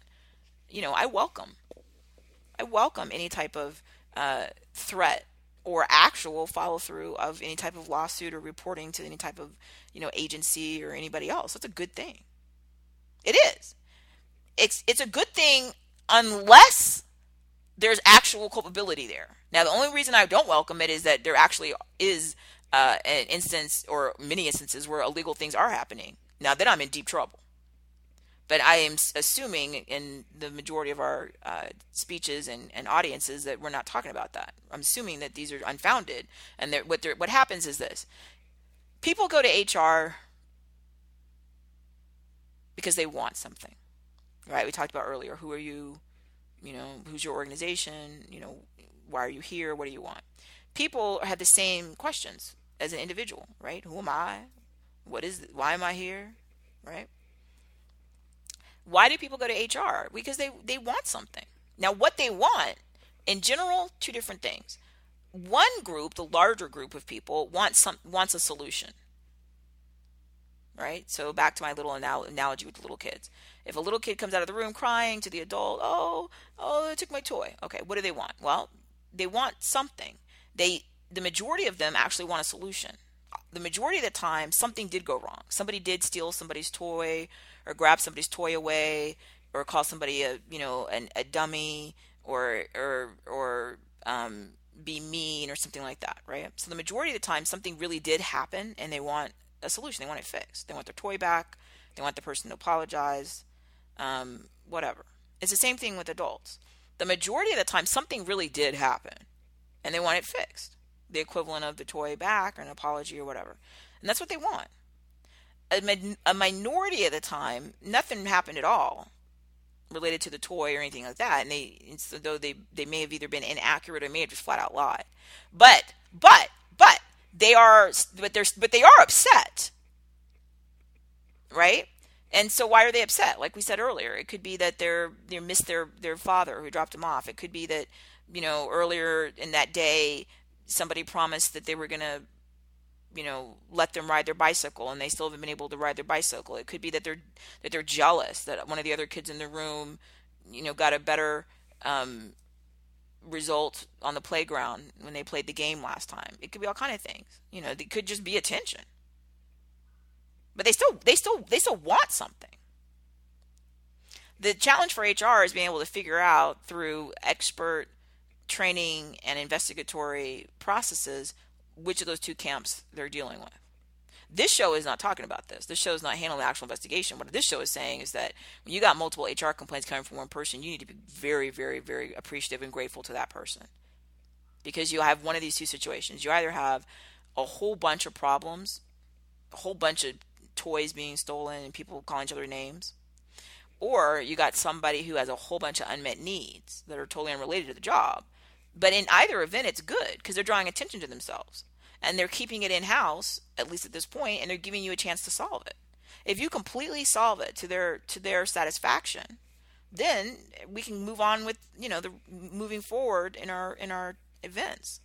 I welcome any type of threat or actual follow through of any type of lawsuit or reporting to any type of agency or anybody else. That's a good thing. It is. It's a good thing unless there's actual culpability there. Now, the only reason I don't welcome it is that there actually is an instance or many instances where illegal things are happening. Now, then I'm in deep trouble. But I am assuming in the majority of our speeches and audiences that we're not talking about that. I'm assuming that these are unfounded, and what happens is this: people go to HR because they want something, right? We talked about earlier. Who are you? Who's your organization? Why are you here? What do you want? People have the same questions as an individual, right? Who am I? Why am I here? Right? Why do people go to HR? Because they want something. Now, what they want, in general, two different things. One group, the larger group of people, wants a solution, right? So back to my little analogy with the little kids. If a little kid comes out of the room crying to the adult, oh, they took my toy. Okay, what do they want? Well, they want something. The majority of them actually want a solution. The majority of the time, something did go wrong. Somebody did steal somebody's toy, or grab somebody's toy away, or call somebody a dummy, or be mean or something like that, right? So the majority of the time, something really did happen, and they want a solution. They want it fixed. They want their toy back. They want the person to apologize. Whatever. It's the same thing with adults. The majority of the time, something really did happen, and they want it fixed. The equivalent of the toy back or an apology or whatever. And that's what they want. A minority of the time, nothing happened at all related to the toy or anything like that. And though they may have either been inaccurate or may have just flat out lied. But they are upset, right? And so why are they upset? Like we said earlier, it could be that they missed their father who dropped them off. It could be that, earlier in that day, somebody promised that they were going to, let them ride their bicycle, and they still haven't been able to ride their bicycle. It could be that they're jealous that one of the other kids in the room, got a better result on the playground when they played the game last time. It could be all kind of things. It could just be attention. But they still want something. The challenge for HR is being able to figure out through expert training and investigatory processes which of those two camps they're dealing with. This show is not talking about this. This show is not handling the actual investigation. What this show is saying is that when you got multiple HR complaints coming from one person, you need to be very, very, very appreciative and grateful to that person. Because you have one of these two situations. You either have a whole bunch of problems, a whole bunch of toys being stolen and people calling each other names, or you got somebody who has a whole bunch of unmet needs that are totally unrelated to the job. But in either event, it's good because they're drawing attention to themselves and they're keeping it in-house, at least at this point, and they're giving you a chance to solve it. If you completely solve it to their satisfaction, then we can move on with moving forward in our events.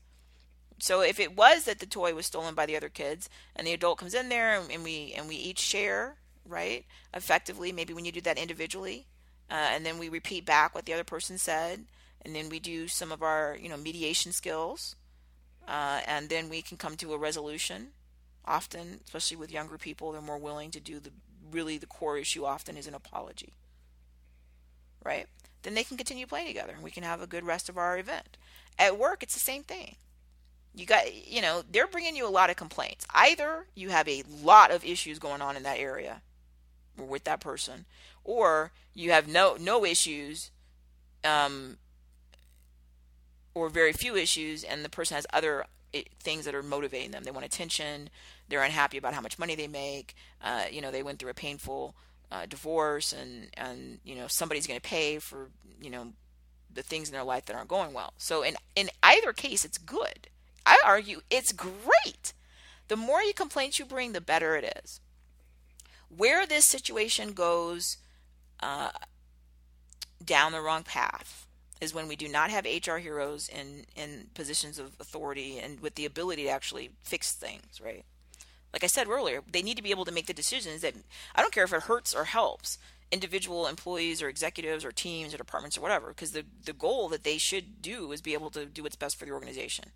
So if it was that the toy was stolen by the other kids and the adult comes in there and we each share, right, effectively, maybe when you do that individually, and then we repeat back what the other person said, and then we do some of our mediation skills, and then we can come to a resolution. Often, especially with younger people, they're more willing to do the core issue often is an apology, right? Then they can continue playing together and we can have a good rest of our event. At work, it's the same thing. They're bringing you a lot of complaints. Either you have a lot of issues going on in that area or with that person, or you have no issues, or very few issues, and the person has other things that are motivating them. They want attention. They're unhappy about how much money they make. They went through a painful divorce, and somebody's going to pay for the things in their life that aren't going well. So in either case, it's good. I argue it's great. The more complaints you bring, the better it is. Where this situation goes down the wrong path is when we do not have HR heroes in positions of authority and with the ability to actually fix things, right? Like I said earlier, they need to be able to make the decisions that, I don't care if it hurts or helps individual employees or executives or teams or departments or whatever, because the goal that they should do is be able to do what's best for the organization.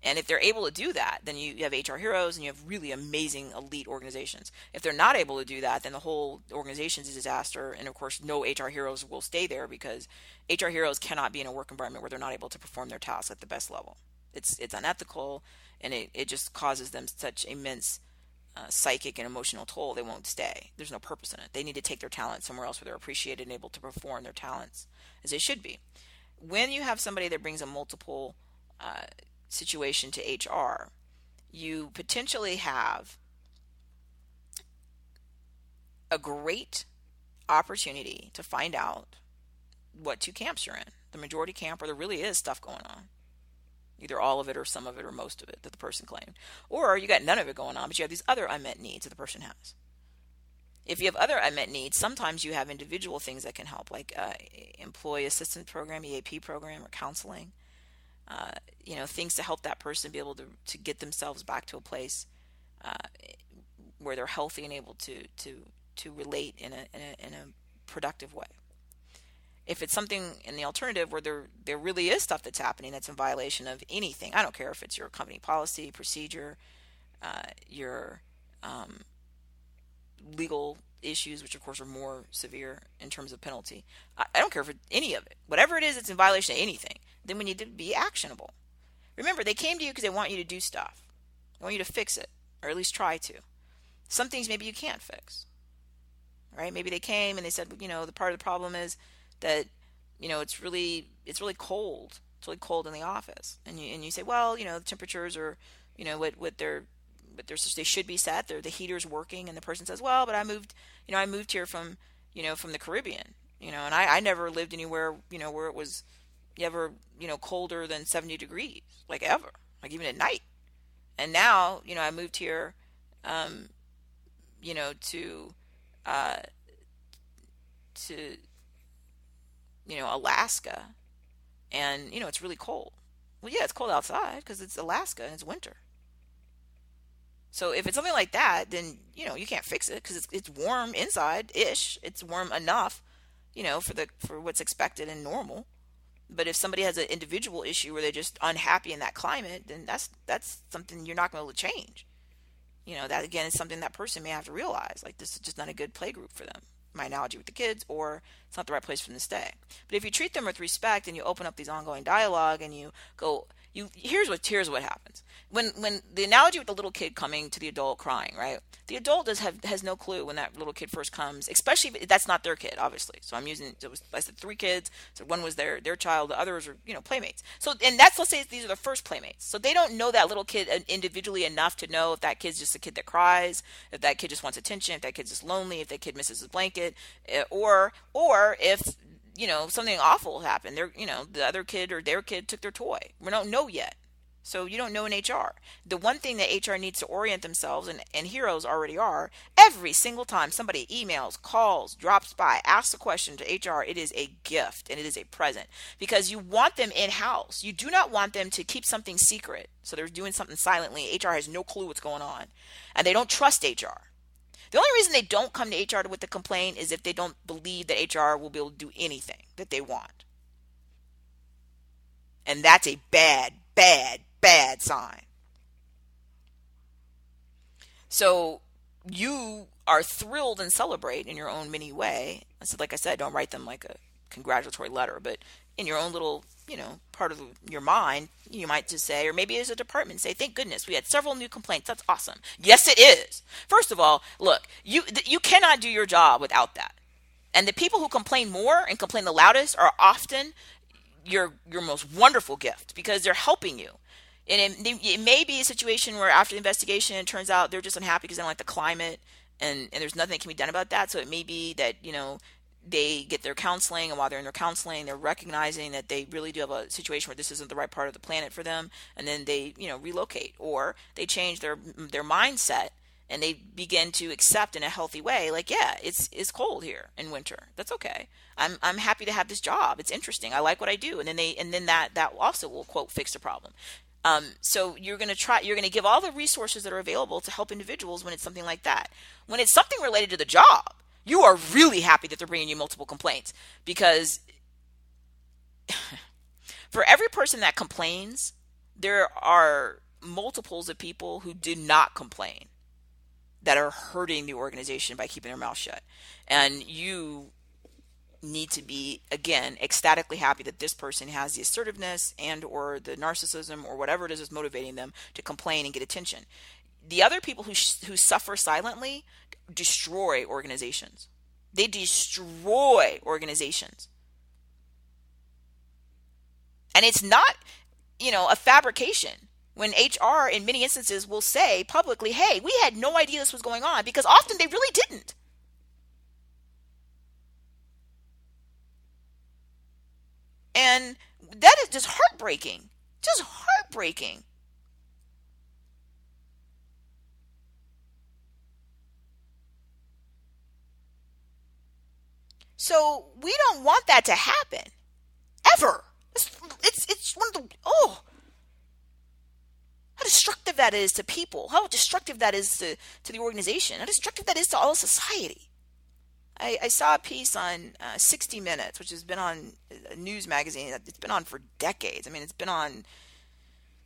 And if they're able to do that, then you have HR heroes and you have really amazing elite organizations. If they're not able to do that, then the whole organization is a disaster. And of course, no HR heroes will stay there because HR heroes cannot be in a work environment where they're not able to perform their tasks at the best level. It's unethical, and it just causes them such immense psychic and emotional toll, they won't stay. There's no purpose in it. They need to take their talent somewhere else where they're appreciated and able to perform their talents as they should be. When you have somebody that brings a multiple situation to HR, you potentially have a great opportunity to find out what two camps you're in. The majority camp, where there really is stuff going on. Either all of it or some of it or most of it that the person claimed. Or you got none of it going on, but you have these other unmet needs that the person has. If you have other unmet needs, sometimes you have individual things that can help, like employee assistance program, EAP program, or counseling. Things to help that person be able to get themselves back to a place where they're healthy and able to relate in a productive way. If it's something in the alternative where there really is stuff that's happening that's in violation of anything, I don't care if it's your company policy, procedure, your legal issues, which of course are more severe in terms of penalty. I don't care for any of it. Whatever it is that's in violation of anything, then we need to be actionable. Remember, they came to you because they want you to do stuff. They want you to fix it, or at least try to. Some things maybe you can't fix, right? Maybe they came and they said, the part of the problem is that it's really cold. It's really cold in the office, and you say, well, the temperatures are what they should be set. The heater's working, and the person says, well, but I moved here from the Caribbean, and I never lived anywhere where it was ever colder than 70 degrees, like ever, like even at night. And now I moved here to Alaska, and it's really cold. Well, yeah, it's cold outside because it's Alaska and it's winter. So if it's something like that, then you can't fix it because it's warm inside ish. It's warm enough, for what's expected and normal. But if somebody has an individual issue where they're just unhappy in that climate, then that's something you're not going to change. That again is something that person may have to realize. Like, this is just not a good play group for them. My analogy with the kids, or it's not the right place for them to stay. But if you treat them with respect and you open up these ongoing dialogue and here's what happens. When the analogy with the little kid coming to the adult crying, right? The adult has no clue when that little kid first comes, especially if that's not their kid, obviously. So I said 3 kids. So one was their child, the others are playmates. So let's say these are the first playmates. So they don't know that little kid individually enough to know if that kid's just a kid that cries, if that kid just wants attention, if that kid's just lonely, if that kid misses his blanket, or if something awful happened. The other kid or their kid took their toy. We don't know yet. So you don't know in HR. The one thing that HR needs to orient themselves, and heroes already are, every single time somebody emails, calls, drops by, asks a question to HR, it is a gift and it is a present, because you want them in-house. You do not want them to keep something secret. So they're doing something silently. HR has no clue what's going on, and they don't trust HR. The only reason they don't come to HR with the complaint is if they don't believe that HR will be able to do anything that they want. And that's a bad sign. So you are thrilled and celebrate in your own mini way. Like I said, don't write them like a congratulatory letter, but in your own little, part of your mind, you might just say, or maybe as a department, say, thank goodness we had several new complaints. That's awesome. Yes, it is. First of all, look, you cannot do your job without that. And the people who complain more and complain the loudest are often your most wonderful gift, because they're helping you. And it may be a situation where after the investigation, it turns out they're just unhappy because they don't like the climate, and there's nothing that can be done about that. So it may be that, they get their counseling, and while they're in their counseling, they're recognizing that they really do have a situation where this isn't the right part of the planet for them, and then they, relocate, or they change their mindset and they begin to accept in a healthy way, like, yeah, it's cold here in winter. That's okay. I'm happy to have this job. It's interesting. I like what I do. And then that also will, quote, fix the problem. So you're going to give all the resources that are available to help individuals when it's something like that. When it's something related to the job, you are really happy that they're bringing you multiple complaints, because for every person that complains, there are multiples of people who did not complain that are hurting the organization by keeping their mouth shut. And you need to be, again, ecstatically happy that this person has the assertiveness and or the narcissism or whatever it is that's motivating them to complain and get attention. The other people who suffer silently destroy organizations. They destroy organizations. And it's not, a fabrication when HR in many instances will say publicly, hey, we had no idea this was going on, because often they really didn't. And that is just heartbreaking. Just heartbreaking. So we don't want that to happen ever. It's one of the how destructive that is to people, how destructive that is to the organization, how destructive that is to all of society. I saw a piece on 60 Minutes, which has been on a news magazine. It's been on for decades. I mean, it's been on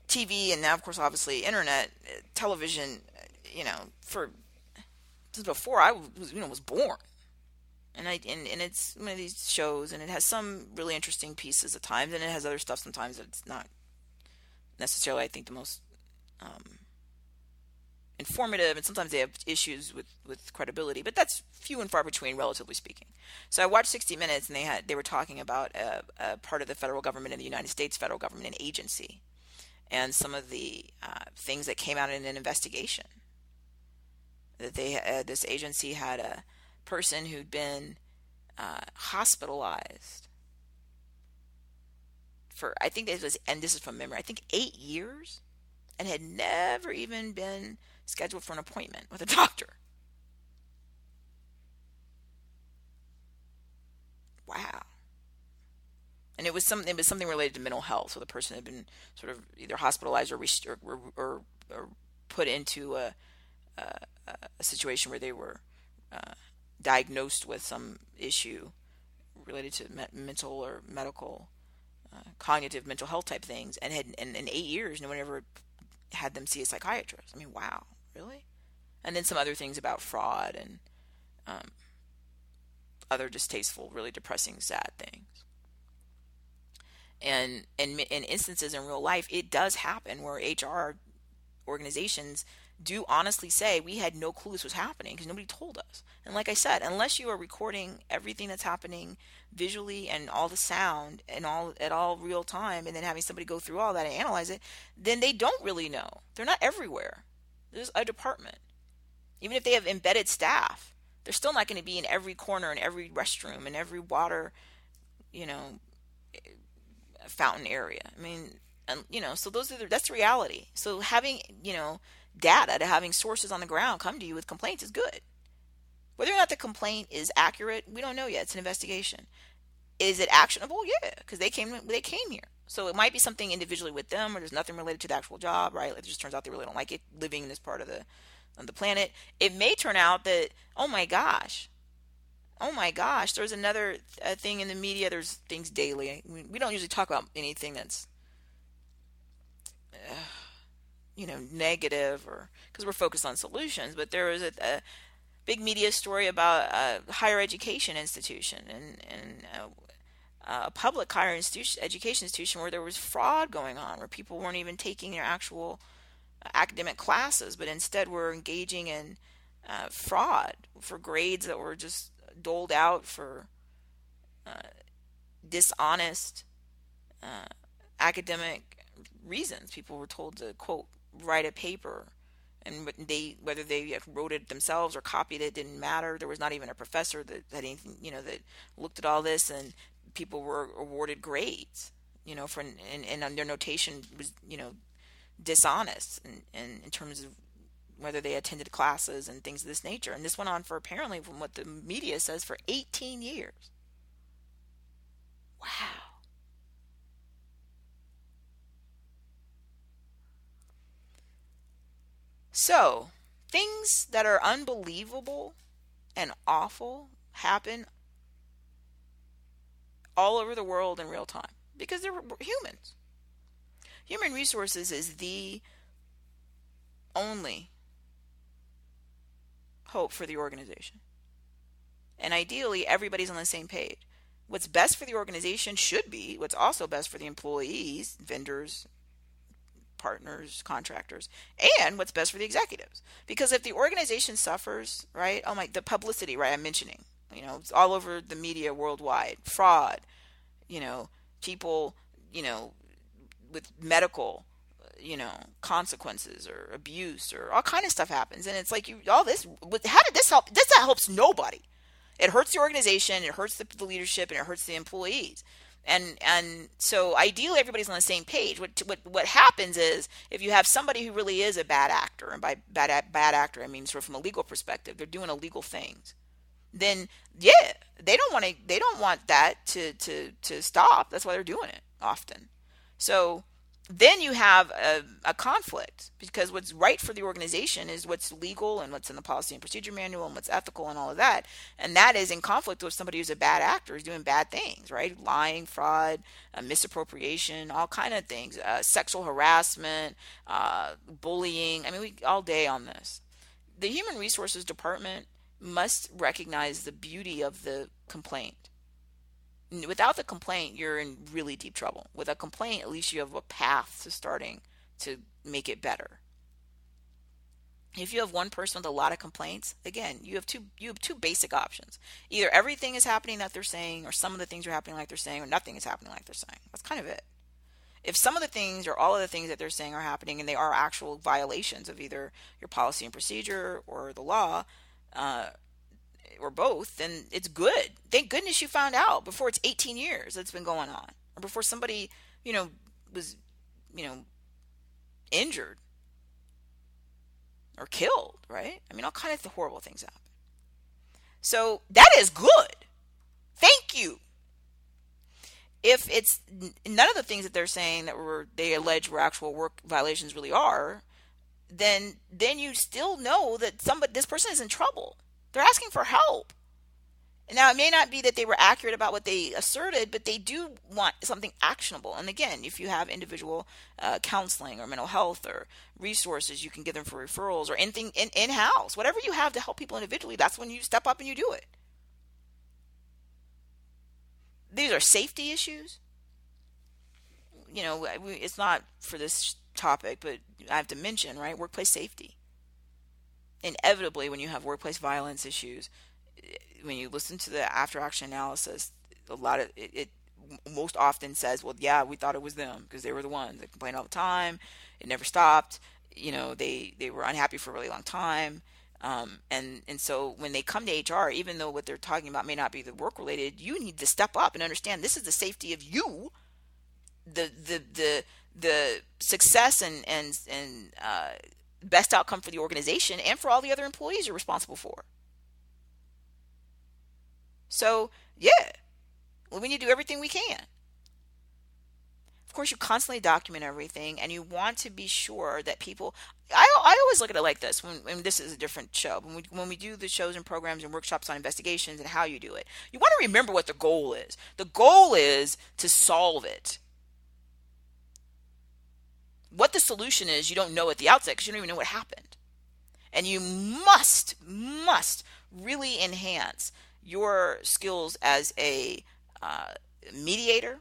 TV and now, of course, obviously, internet, television. For since before I was born. And it's one of these shows, and it has some really interesting pieces at times, and it has other stuff sometimes that it's not necessarily, I think, the most informative, and sometimes they have issues with credibility, but that's few and far between, relatively speaking. So I watched 60 Minutes, and they were talking about a part of the federal government in the United States federal government, an agency, and some of the things that came out in an investigation. That this agency had a person who'd been hospitalized for, I think this was, and this is from memory, I think 8 years, and had never even been scheduled for an appointment with a doctor. Wow. And it was something related to mental health. So the person had been sort of either hospitalized or put into a situation where they were diagnosed with some issue related to mental or medical, cognitive mental health type things, and had in 8 years no one ever had them see a psychiatrist. I mean, wow, really? And then some other things about fraud and other distasteful, really depressing, sad things. And in instances in real life, it does happen where HR organizations do honestly say, we had no clue this was happening because nobody told us. And like I said, unless you are recording everything that's happening visually and all the sound and all at all real time, and then having somebody go through all that and analyze it, then they don't really know. They're not everywhere. There's a department. Even if they have embedded staff, they're still not going to be in every corner, in every restroom, in every water, fountain area. I mean, and so that's the reality. So having, data, to having sources on the ground come to you with complaints is good. Whether or not the complaint is accurate, we don't know yet. It's an investigation. Is it actionable? Yeah, because they came here. So it might be something individually with them, or there's nothing related to the actual job, right? It just turns out they really don't like it living in this part of the planet. It may turn out that, oh my gosh, there's another thing in the media. There's things daily. We don't usually talk about anything that's negative, or because we're focused on solutions. But there was a big media story about a higher education institution and a public higher education institution where there was fraud going on, where people weren't even taking their actual academic classes, but instead were engaging in fraud for grades that were just doled out for dishonest academic reasons. People were told to, quote, write a paper, and whether they wrote it themselves or copied it didn't matter. There was not even a professor that had anything, that looked at all this, and people were awarded grades, for and their notation was, dishonest in terms of whether they attended classes and things of this nature. And this went on for, apparently, from what the media says, for 18 years. Wow. So, things that are unbelievable and awful happen all over the world in real time because they're humans. Human resources is the only hope for the organization. And ideally, everybody's on the same page. What's best for the organization should be what's also best for the employees, vendors, partners, contractors, and what's best for the executives. Because if the organization suffers, right? Oh my, the publicity, right? I'm mentioning, it's all over the media worldwide. Fraud, you know, people, you know, with medical, consequences or abuse or all kind of stuff happens, and it's like all this. How did this help? That helps nobody. It hurts the organization, it hurts the leadership, and it hurts the employees. And so ideally everybody's on the same page. What happens is if you have somebody who really is a bad actor, and by bad actor I mean sort of from a legal perspective, they're doing illegal things, then yeah, they don't want that to stop. That's why they're doing it often. So then you have a conflict, because what's right for the organization is what's legal and what's in the policy and procedure manual and what's ethical and all of that. And that is in conflict with somebody who's a bad actor, who's doing bad things, right? Lying, fraud, misappropriation, all kind of things, sexual harassment, bullying. I mean, we all day on this. The Human Resources Department must recognize the beauty of the complaint. Without the complaint, you're in really deep trouble. With a complaint, at least you have a path to starting to make it better. If you have one person with a lot of complaints, again, you have two basic options. Either everything is happening that they're saying, or some of the things are happening like they're saying, or nothing is happening like they're saying. That's kind of it. If some of the things or all of the things that they're saying are happening and they are actual violations of either your policy and procedure or the law, or both, then it's good. Thank goodness you found out before it's 18 years that's been going on, or before somebody, was, injured or killed, right? I mean, all kinds of horrible things happen. So that is good. Thank you. If it's none of the things that they're saying that they allege were actual work violations really are, then you still know that this person is in trouble. They're asking for help. Now, it may not be that they were accurate about what they asserted, but they do want something actionable. And again, if you have individual counseling or mental health or resources, you can give them for referrals or anything in-house. Whatever you have to help people individually, that's when you step up and you do it. These are safety issues. It's not for this topic, but I have to mention, right? Workplace safety. Inevitably, when you have workplace violence issues, when you listen to the after action analysis, a lot of it most often says, well, yeah, we thought it was them because they were the ones that complained all the time. It never stopped. They were unhappy for a really long time. And so when they come to HR, even though what they're talking about may not be the work related, you need to step up and understand this is the safety of you, the success and best outcome for the organization and for all the other employees you're responsible for. So, yeah, we need to do everything we can. Of course, you constantly document everything, and you want to be sure that people. I always look at it like this. When this is a different show, when we do the shows and programs and workshops on investigations and how you do it, you want to remember what the goal is. The goal is to solve it. What the solution is, you don't know at the outset because you don't even know what happened. And you must really enhance your skills as a mediator.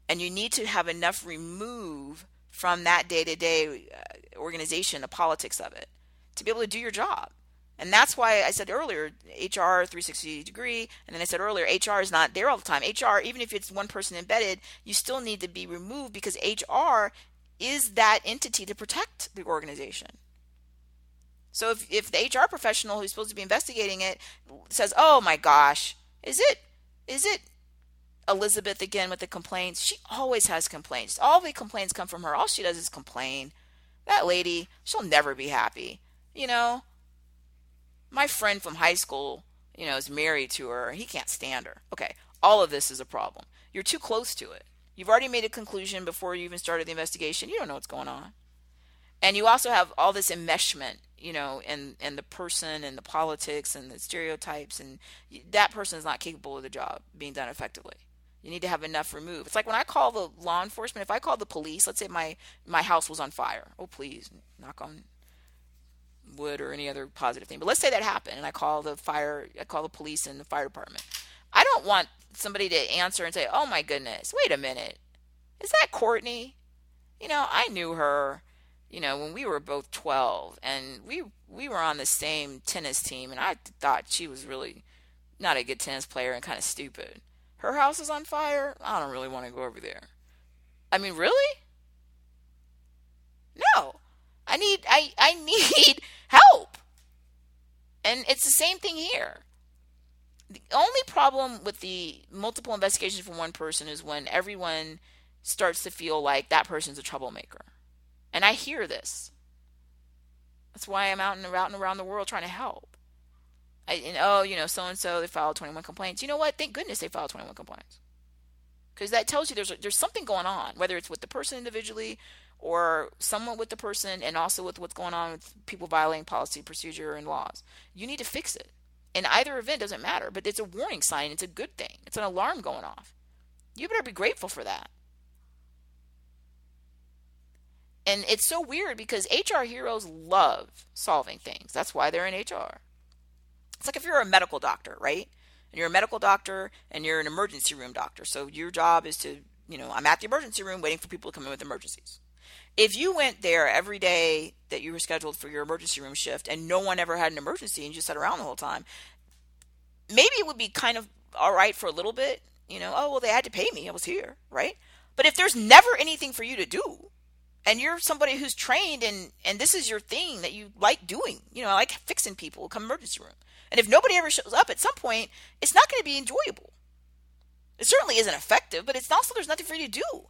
And you need to have enough remove from that day-to-day organization, the politics of it, to be able to do your job. And that's why I said earlier, HR 360-degree, and then I said earlier, HR is not there all the time. HR, even if it's one person embedded, you still need to be removed because HR is that entity to protect the organization. So if the HR professional who's supposed to be investigating it says, oh my gosh, is it Elizabeth again with the complaints? She always has complaints. All the complaints come from her. All she does is complain. That lady, she'll never be happy. My friend from high school, is married to her. He can't stand her. Okay, all of this is a problem. You're too close to it. You've already made a conclusion before you even started the investigation. You don't know what's going on. And you also have all this enmeshment, and the person and the politics and the stereotypes, and that person is not capable of the job being done effectively. You need to have enough remove. It's like when I call the law enforcement, if I call the police, let's say my house was on fire. Oh, please, knock on wood or any other positive thing. But let's say that happened and I call the police and the fire department. I don't want somebody to answer and say, oh my goodness, wait a minute. Is that Courtney? I knew her, when we were both 12, and we were on the same tennis team, and I thought she was really not a good tennis player and kind of stupid. Her house is on fire. I don't really want to go over there. I mean, really? No. I need help. And it's the same thing here. The only problem with the multiple investigations from one person is when everyone starts to feel like that person's a troublemaker. And I hear this. That's why I'm out and around the world trying to help. So and so, they filed 21 complaints. You know what? Thank goodness they filed 21 complaints. Because that tells you there's something going on, whether it's with the person individually or somewhat with the person, and also with what's going on with people violating policy, procedure, and laws. You need to fix it. In either event, doesn't matter, but it's a warning sign. It's a good thing. It's an alarm going off. You better be grateful for that. And it's so weird because HR heroes love solving things. That's why they're in HR. It's like if you're a medical doctor, right? And you're a medical doctor and you're an emergency room doctor. So your job is to, I'm at the emergency room waiting for people to come in with emergencies. If you went there every day that you were scheduled for your emergency room shift and no one ever had an emergency and you just sat around the whole time, maybe it would be kind of all right for a little bit. Oh, well, they had to pay me. I was here, right? But if there's never anything for you to do, and you're somebody who's trained and this is your thing that you like doing, like fixing people, come emergency room. And if nobody ever shows up at some point, it's not going to be enjoyable. It certainly isn't effective, but it's also there's nothing for you to do.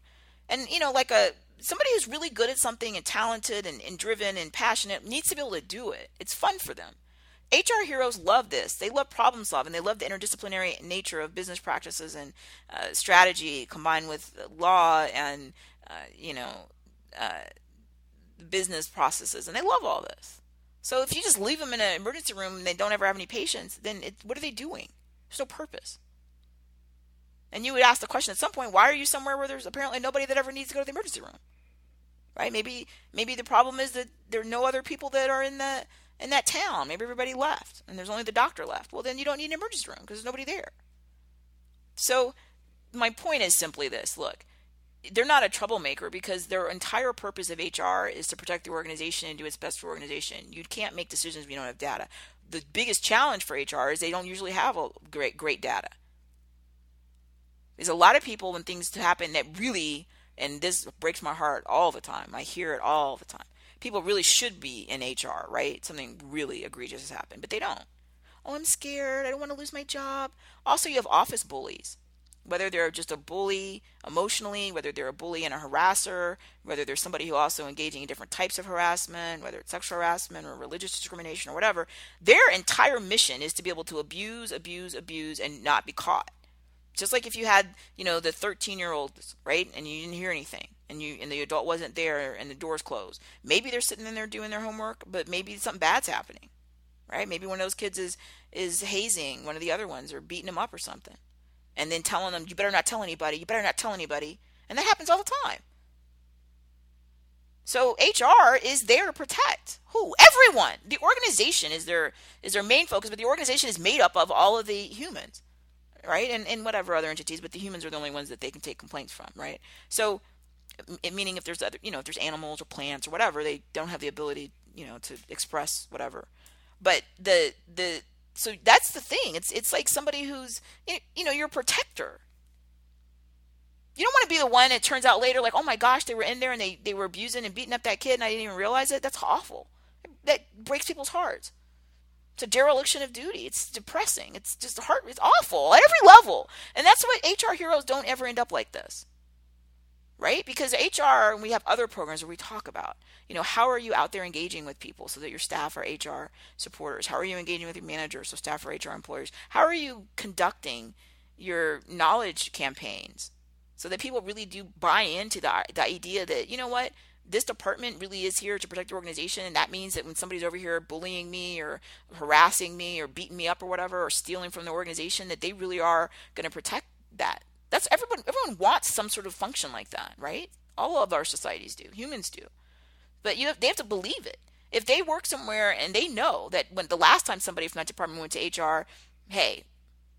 And, like somebody who's really good at something and talented and driven and passionate needs to be able to do it. It's fun for them. HR heroes love this. They love problem solving. They love the interdisciplinary nature of business practices and strategy combined with law and, business processes. And they love all this. So if you just leave them in an emergency room and they don't ever have any patients, then what are they doing? There's no purpose. And you would ask the question at some point, why are you somewhere where there's apparently nobody that ever needs to go to the emergency room? Right? Maybe the problem is that there are no other people that are in that town. Maybe everybody left and there's only the doctor left. Well, then you don't need an emergency room because there's nobody there. So my point is simply this. Look, they're not a troublemaker because their entire purpose of HR is to protect the organization and do its best for the organization. You can't make decisions if you don't have data. The biggest challenge for HR is they don't usually have a great data. There's a lot of people when things happen that really, and this breaks my heart all the time. I hear it all the time. People really should be in HR, right? Something really egregious has happened, but they don't. Oh, I'm scared. I don't want to lose my job. Also, you have office bullies. Whether they're just a bully emotionally, whether they're a bully and a harasser, whether there's somebody who also engaging in different types of harassment, whether it's sexual harassment or religious discrimination or whatever, their entire mission is to be able to abuse, and not be caught. Just like if you had, the 13-year-old, right, and you didn't hear anything, and the adult wasn't there and the door's closed. Maybe they're sitting in there doing their homework, but maybe something bad's happening, right? Maybe one of those kids is hazing one of the other ones or beating them up or something. And then telling them, you better not tell anybody, And that happens all the time. So HR is there to protect who? Everyone. The organization is their main focus, but the organization is made up of all of the humans, right? And whatever other entities, but the humans are the only ones that they can take complaints from, right? So, meaning if there's other, if there's animals or plants or whatever, they don't have the ability, to express whatever. But so that's the thing. It's like somebody who's, you're a protector. You don't want to be the one that turns out later like, oh my gosh, they were in there and they were abusing and beating up that kid and I didn't even realize it. That's awful. That breaks people's hearts. It's a dereliction of duty. It's depressing. It's just it's awful at every level. And that's why HR heroes don't ever end up like this. Right? Because HR, and we have other programs where we talk about, how are you out there engaging with people so that your staff are HR supporters? How are you engaging with your managers so staff are HR employers? How are you conducting your knowledge campaigns so that people really do buy into the idea that, you know what, this department really is here to protect the organization, and that means that when somebody's over here bullying me or harassing me or beating me up or whatever or stealing from the organization, that they really are going to protect that. That's everyone wants some sort of function like that, right? All of our societies do. Humans do. But they have to believe it. If they work somewhere and they know that when the last time somebody from that department went to HR, hey,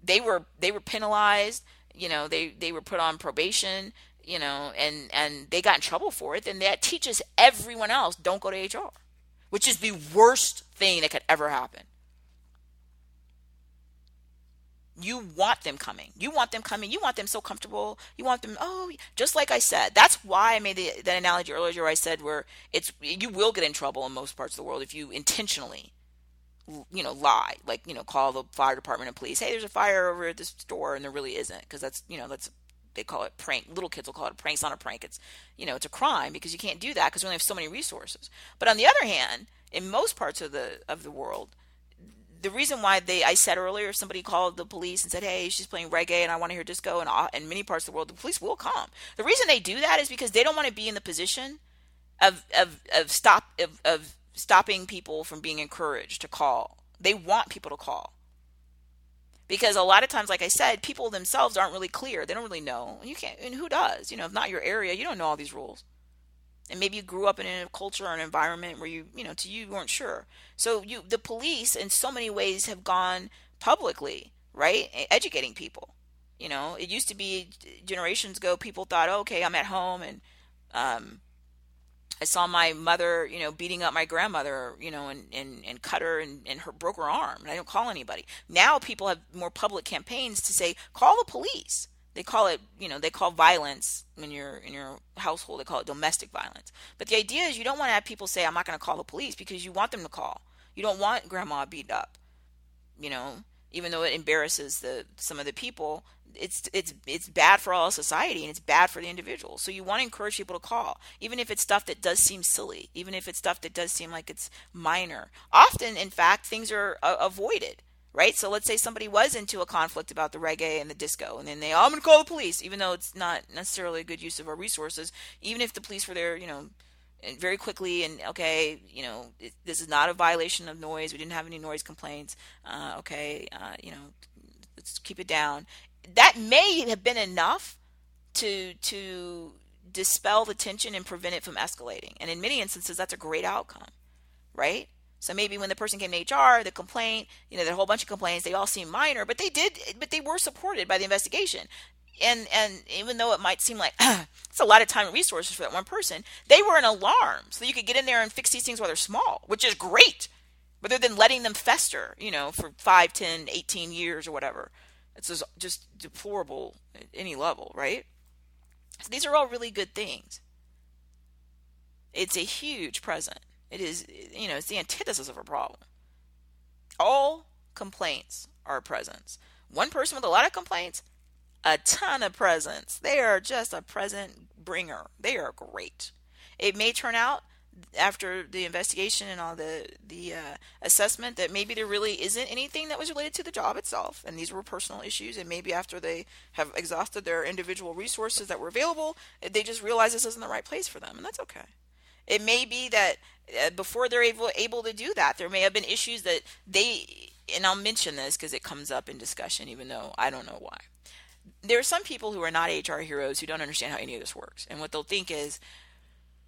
they were penalized, they were put on probation, and they got in trouble for it, then that teaches everyone else, don't go to HR, which is the worst thing that could ever happen. You want them coming. You want them coming. You want them so comfortable. You want them, oh, just like I said. That's why I made that analogy earlier where I said where you will get in trouble in most parts of the world if you intentionally, lie. Like, call the fire department and police. Hey, there's a fire over at this store, and there really isn't. Because that's, they call it prank. Little kids will call it a prank. It's not a prank. It's a crime because you can't do that because we only have so many resources. But on the other hand, in most parts of the world, the reason why I said earlier, if somebody called the police and said, hey, she's playing reggae and I want to hear disco, and in many parts of the world, the police will come. The reason they do that is because they don't want to be in the position of stopping people from being encouraged to call. They want people to call. Because a lot of times, like I said, people themselves aren't really clear. They don't really know. And you can't, and who does? If not your area, you don't know all these rules. And maybe you grew up in a culture or an environment where you weren't sure. So the police in so many ways have gone publicly, right? Educating people. It used to be generations ago, people thought, oh, okay, I'm at home and I saw my mother, beating up my grandmother, and cut her and her broke her arm. And I don't call anybody. Now people have more public campaigns to say, call the police. They call it, they call violence when you're in your household, they call it domestic violence. But the idea is you don't want to have people say, I'm not going to call the police, because you want them to call. You don't want grandma beat up, even though it embarrasses some of the people. It's bad for all society, and it's bad for the individual. So you want to encourage people to call, even if it's stuff that does seem silly, even if it's stuff that does seem like it's minor. Often, in fact, things are avoided. Right? So let's say somebody was into a conflict about the reggae and the disco, and then I'm going to call the police, even though it's not necessarily a good use of our resources. Even if the police were there, and very quickly, and okay, this is not a violation of noise. We didn't have any noise complaints. Let's keep it down. That may have been enough to dispel the tension and prevent it from escalating. And in many instances, that's a great outcome, right? So maybe when the person came to HR, the complaint, there are a whole bunch of complaints, they all seem minor, but they were supported by the investigation. And even though it might seem like it's a lot of time and resources for that one person, they were an alarm. So you could get in there and fix these things while they're small, which is great, rather than letting them fester, for 5, 10, 18 years or whatever. It's just deplorable at any level, right? So these are all really good things. It's a huge present. It is, it's the antithesis of a problem. All complaints are presents. One person with a lot of complaints, a ton of presents. They are just a present bringer. They are great. It may turn out after the investigation and all the assessment that maybe there really isn't anything that was related to the job itself, and these were personal issues, and maybe after they have exhausted their individual resources that were available, they just realize this isn't the right place for them, and that's okay. It may be that before they're able to do that, there may have been issues that and I'll mention this because it comes up in discussion, even though I don't know why. There are some people who are not HR heroes who don't understand how any of this works. And what they'll think is,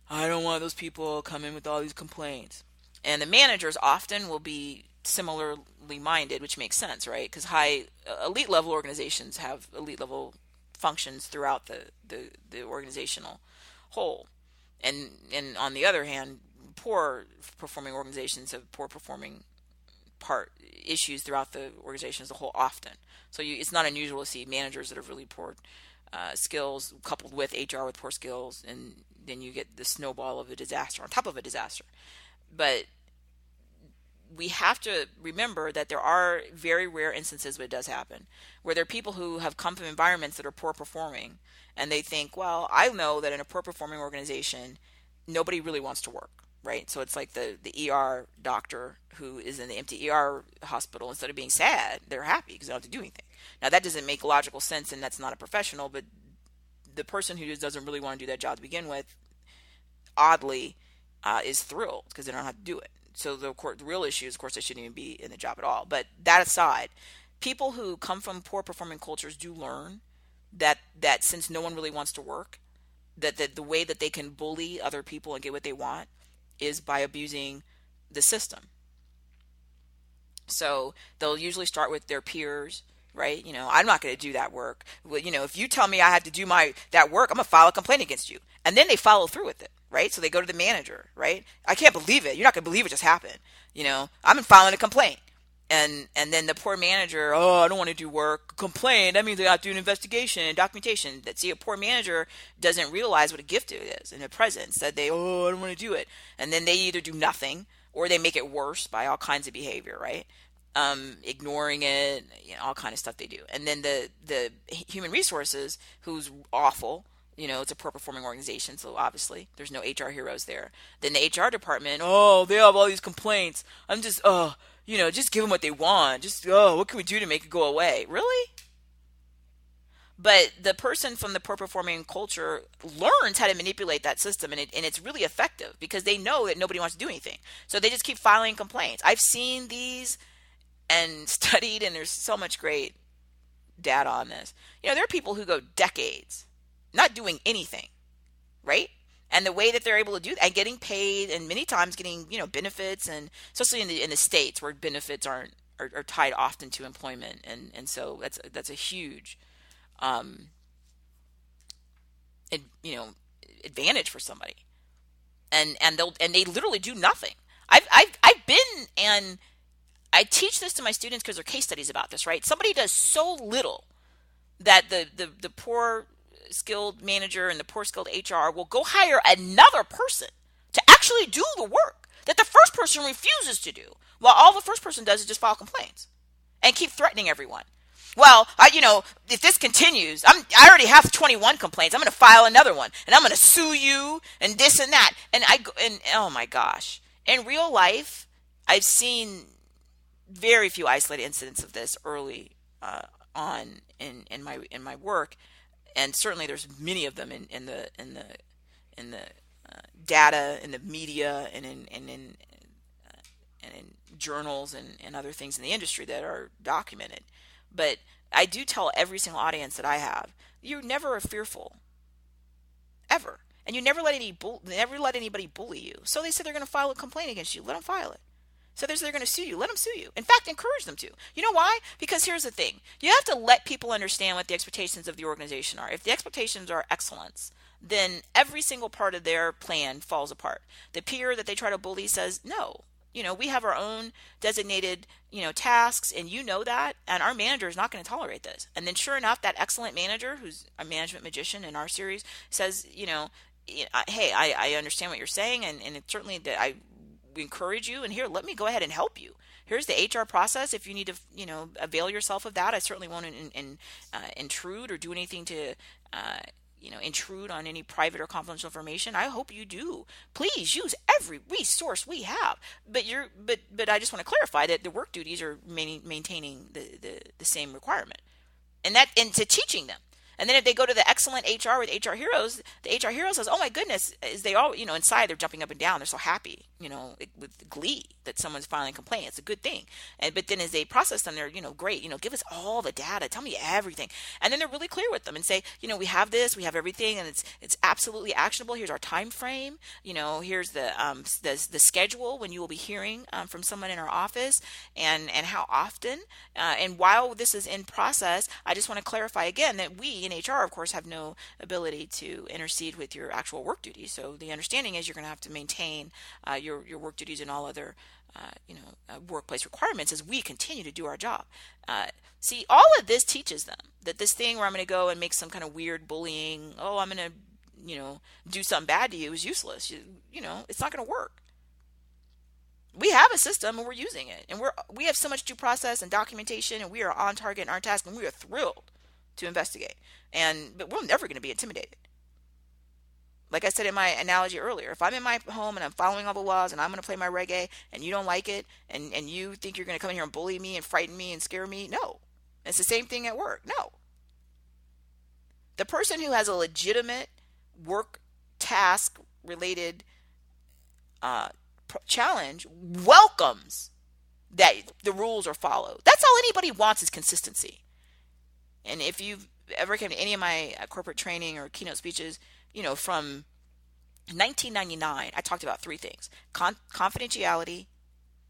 I don't want those people come in with all these complaints. And the managers often will be similarly minded, which makes sense, right? Because elite level organizations have elite level functions throughout the organizational whole. And on the other hand, poor performing organizations have poor performing issues throughout the organization as a whole often. So it's not unusual to see managers that have really poor skills coupled with HR with poor skills, and then you get the snowball of a disaster on top of a disaster. But we have to remember that there are very rare instances where it does happen, where there are people who have come from environments that are poor performing, and they think, well, I know that in a poor performing organization, nobody really wants to work, right? So it's like the ER doctor who is in the empty ER hospital. Instead of being sad, they're happy because they don't have to do anything. Now, that doesn't make logical sense, and that's not a professional, but the person who just doesn't really want to do that job to begin with, oddly, is thrilled because they don't have to do it. So the real issue is, of course, they shouldn't even be in the job at all. But that aside, people who come from poor performing cultures do learn that since no one really wants to work, that the way that they can bully other people and get what they want is by abusing the system. So they'll usually start with their peers, right? I'm not going to do that work. Well, if you tell me I have to do that work, I'm going to file a complaint against you. And then they follow through with it, right? So they go to the manager, right? I can't believe it. You're not going to believe it just happened. I'm filing a complaint. And then the poor manager, oh, I don't want to do work, complain. That means I got to do an investigation and documentation. See, a poor manager doesn't realize what a gift it is in the presence that I don't want to do it. And then they either do nothing or they make it worse by all kinds of behavior, right? Ignoring it, all kind of stuff they do. And then the human resources, who's awful, it's a poor performing organization, so obviously there's no HR heroes there. Then the HR department, oh, they have all these complaints. I'm just, just give them what they want. Just, what can we do to make it go away? Really? But the person from the poor performing culture learns how to manipulate that system, and it's really effective because they know that nobody wants to do anything. So they just keep filing complaints. I've seen these and studied, and there's so much great data on this. There are people who go decades not doing anything, right? And the way that they're able to do that, and getting paid, and many times getting benefits, and especially in the states where benefits are tied often to employment, and so that's a huge it, advantage for somebody, and they literally do nothing. I've been, and I teach this to my students because there are case studies about this, right? Somebody does so little that the poor skilled manager and the poor skilled HR will go hire another person to actually do the work that the first person refuses to do, while all the first person does is just file complaints and keep threatening everyone. Well, if this continues, I already have 21 complaints. I'm going to file another one, and I'm going to sue you, and this and that. And oh my gosh, in real life, I've seen very few isolated incidents of this early on in my work, and certainly there's many of them in the data, in the media, and in journals and other things in the industry that are documented. But I do tell every single audience that I have, you're never fearful, ever, and you never let anybody bully you. So they said they're going to file a complaint against you. Let them file it. So they're going to sue you. Let them sue you. In fact, encourage them to. You know why? Because here's the thing. You have to let people understand what the expectations of the organization are. If the expectations are excellence, then every single part of their plan falls apart. The peer that they try to bully says, no, we have our own designated, tasks, and that, and our manager is not going to tolerate this. And then sure enough, that excellent manager, who's a management magician in our series, says, hey, I understand what you're saying, and it's certainly that we encourage you, and here, let me go ahead and help you. Here's the HR process. If you need to, avail yourself of that, I certainly won't intrude or do anything to, intrude on any private or confidential information. I hope you do. Please use every resource we have. But I just want to clarify that the work duties are maintaining the same requirement, and to teaching them. And then if they go to the excellent HR with HR Heroes, the HR Hero says, oh my goodness, is they all, inside they're jumping up and down. They're so happy, with glee that someone's filing a complaint. It's a good thing. But then as they process them, they're, great, give us all the data. Tell me everything. And then they're really clear with them and say, we have this, we have everything, and it's absolutely actionable. Here's our time frame. Here's the schedule when you will be hearing from someone in our office, and how often. And while this is in process, I just want to clarify again that we in HR, of course, have no ability to intercede with your actual work duties. So the understanding is you're going to have to maintain your work duties and all other workplace requirements as we continue to do our job. See, all of this teaches them that this thing where I'm going to go and make some kind of weird bullying, I'm going to do something bad to you, is useless. It's not going to work. We have a system and we're using it, and we have so much due process and documentation, and we are on target and on task, and we are thrilled to investigate. But we're never going to be intimidated. Like I said in my analogy earlier, if I'm in my home and I'm following all the laws and I'm going to play my reggae and you don't like it, and you think you're going to come in here and bully me and frighten me and scare me, no. It's the same thing at work. No. The person who has a legitimate work task related challenge welcomes that the rules are followed. That's all anybody wants, is consistency. And if you've ever came to any of my corporate training or keynote speeches, from 1999, I talked about three things: confidentiality,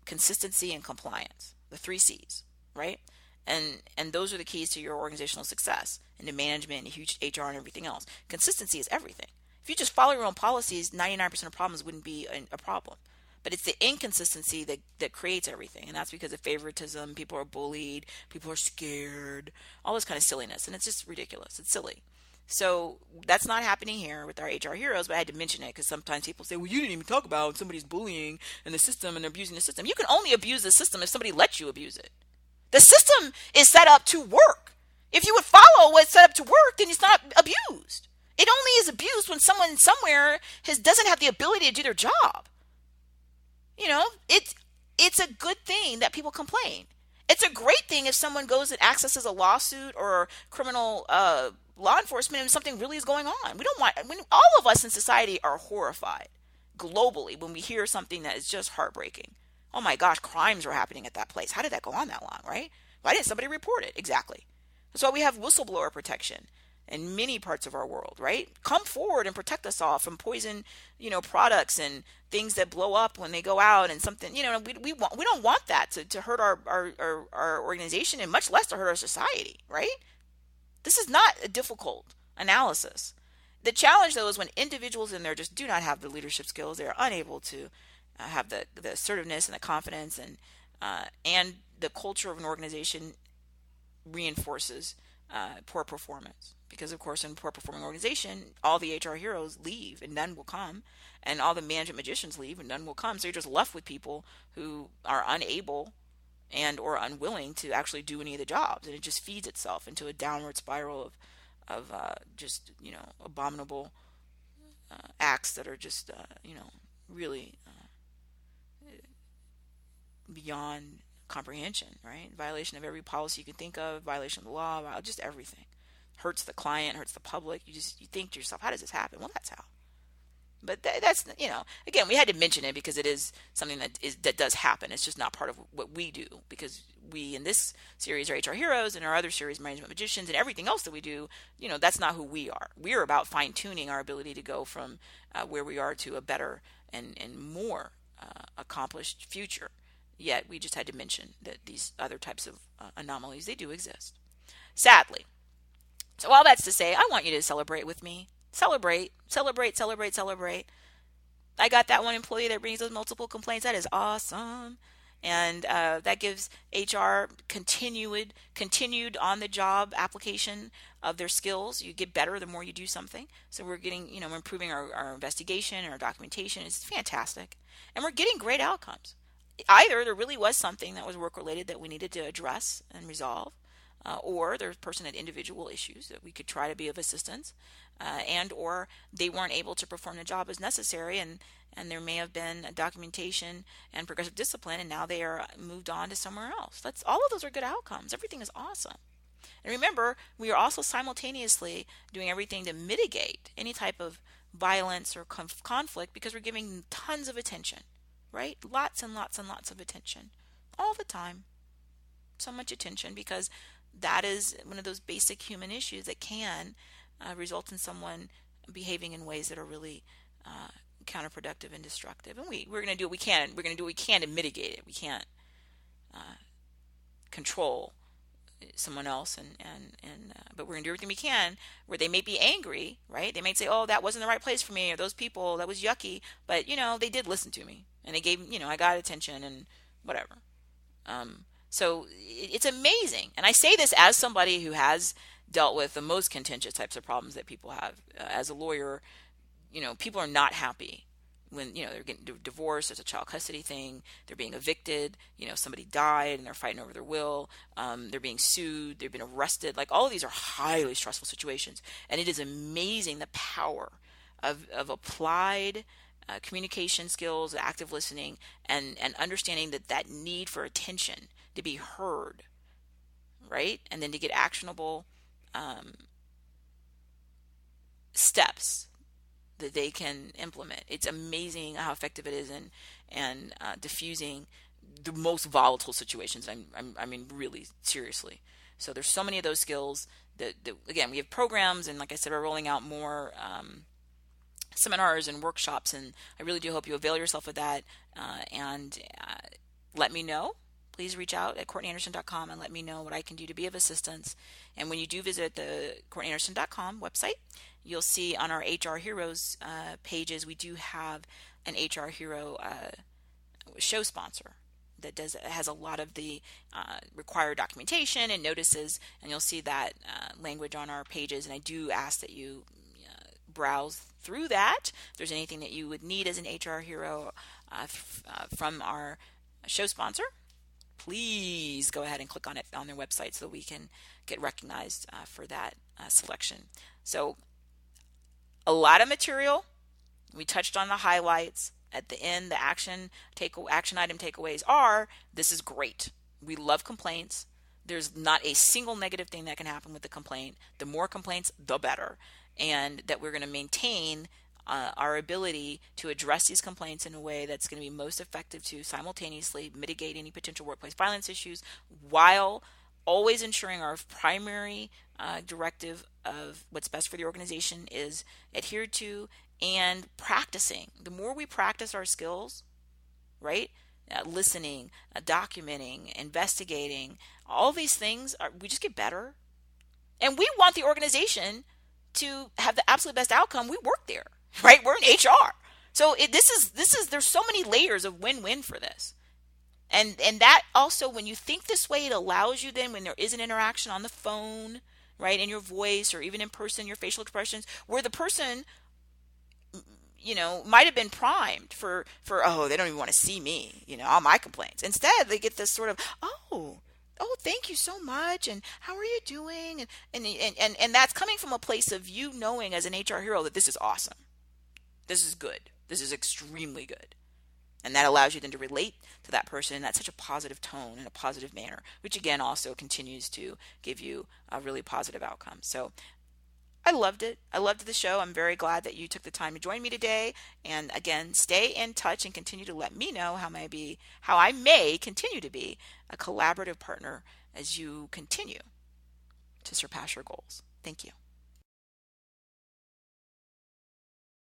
consistency, and compliance. The three C's, right? And those are the keys to your organizational success and to management and huge HR and everything else. Consistency is everything. If you just follow your own policies, 99% of problems wouldn't be a problem. But it's the inconsistency that creates everything. And that's because of favoritism. People are bullied. People are scared. All this kind of silliness. And it's just ridiculous. It's silly. So that's not happening here with our HR heroes, but I had to mention it because sometimes people say, well, you didn't even talk about somebody's bullying in the system and they're abusing the system. You can only abuse the system if somebody lets you abuse it. The system is set up to work. If you would follow what's set up to work, then it's not abused. It only is abused when someone somewhere doesn't have the ability to do their job. You know, it's a good thing that people complain. It's a great thing if someone goes and accesses a lawsuit or criminal law enforcement and something really is going on. We don't want, when all of us in society are horrified globally when we hear something that is just heartbreaking. Oh my gosh, crimes are happening at that place. How did that go on that long, right? Why didn't somebody report it? Exactly. That's why we have whistleblower protection in many parts of our world, right? Come forward and protect us all from poison, products and things that blow up when they go out and something, we don't want that to hurt our organization and much less to hurt our society, right? This is not a difficult analysis. The challenge, though, is when individuals in there just do not have the leadership skills. They are unable to have the assertiveness and the confidence and the culture of an organization reinforces poor performance. Because, of course, in a poor performing organization, all the HR heroes leave and none will come. And all the management magicians leave and none will come. So you're just left with people who are unable and or unwilling to actually do any of the jobs. And it just feeds itself into a downward spiral of just, abominable acts that are just, really beyond comprehension, right? Violation of every policy you can think of, violation of the law, just everything. Hurts the client, hurts the public. You think to yourself, how does this happen? Well, that's how. But that's, again, we had to mention it because it is something that does happen. It's just not part of what we do, because we in this series are HR heroes, and our other series, management magicians, and everything else that we do, that's not who we are. We are about fine tuning our ability to go from where we are to a better and more accomplished future. Yet we just had to mention that these other types of anomalies, they do exist. Sadly. So all that's to say, I want you to celebrate with me. Celebrate, celebrate, celebrate, celebrate. I got that one employee that brings those multiple complaints. That is awesome. And that gives HR continued on the job application of their skills. You get better the more you do something. So we're getting, improving our investigation and our documentation. It's fantastic. And we're getting great outcomes. Either there really was something that was work related that we needed to address and resolve, or there's person had individual issues that we could try to be of assistance, and or they weren't able to perform the job as necessary, and there may have been a documentation and progressive discipline, and now they are moved on to somewhere else. That's all of those are good outcomes. Everything is awesome. And remember, we are also simultaneously doing everything to mitigate any type of violence or conflict, because we're giving tons of attention, right? Lots and lots and lots of attention all the time. So much attention, because that is one of those basic human issues that can result in someone behaving in ways that are really counterproductive and destructive. And we're going to do what we can. We're going to do what we can to mitigate it. We can't control someone else, but we're going to do everything we can where they may be angry, right? They might say, oh, that wasn't the right place for me, or those people, that was yucky. But, they did listen to me, and they gave, I got attention and whatever. So it's amazing. And I say this as somebody who has dealt with the most contentious types of problems that people have. As a lawyer, people are not happy when, they're getting divorced. There's a child custody thing. They're being evicted. Somebody died and they're fighting over their will. They're being sued. They've been arrested. Like, all of these are highly stressful situations. And it is amazing the power of applied communication skills, active listening, and understanding that need for attention, to be heard, right? And then to get actionable steps that they can implement. It's amazing how effective it is in diffusing the most volatile situations. I mean, really, seriously. So there's so many of those skills that again, we have programs, and like I said, we're rolling out more seminars and workshops, and I really do hope you avail yourself of that, and let me know. please reach out at CourtneyAnderson.com and let me know what I can do to be of assistance. And when you do visit the CourtneyAnderson.com website, you'll see on our HR Heroes pages, we do have an HR Hero show sponsor that has a lot of the required documentation and notices, and you'll see that language on our pages. And I do ask that you browse through that. If there's anything that you would need as an HR hero from our show sponsor, please go ahead and click on it on their website so that we can get recognized for that selection. So a lot of material. We touched on the highlights. At the end, the action item takeaways are, this is great. We love complaints. There's not a single negative thing that can happen with the complaint. The more complaints, the better. And that we're going to maintain our ability to address these complaints in a way that's going to be most effective to simultaneously mitigate any potential workplace violence issues while always ensuring our primary directive of what's best for the organization is adhered to, and practicing. The more we practice our skills, right? Listening, documenting, investigating, all these things, we just get better. And we want the organization to have the absolute best outcome. We work there, right? We're in HR. So this is there's so many layers of win-win for this. And that also, when you think this way, it allows you then, when there is an interaction on the phone, right, in your voice or even in person, your facial expressions, where the person might have been primed for oh, they don't even want to see me, all my complaints. Instead, they get this sort of, oh, thank you so much, and how are you doing? And that's coming from a place of you knowing as an HR hero that this is awesome. This is good. This is extremely good. And that allows you then to relate to that person in that such a positive tone and a positive manner, which again also continues to give you a really positive outcome. So I loved it. I loved the show. I'm very glad that you took the time to join me today. And again, stay in touch and continue to let me know how I may continue to be a collaborative partner as you continue to surpass your goals. Thank you.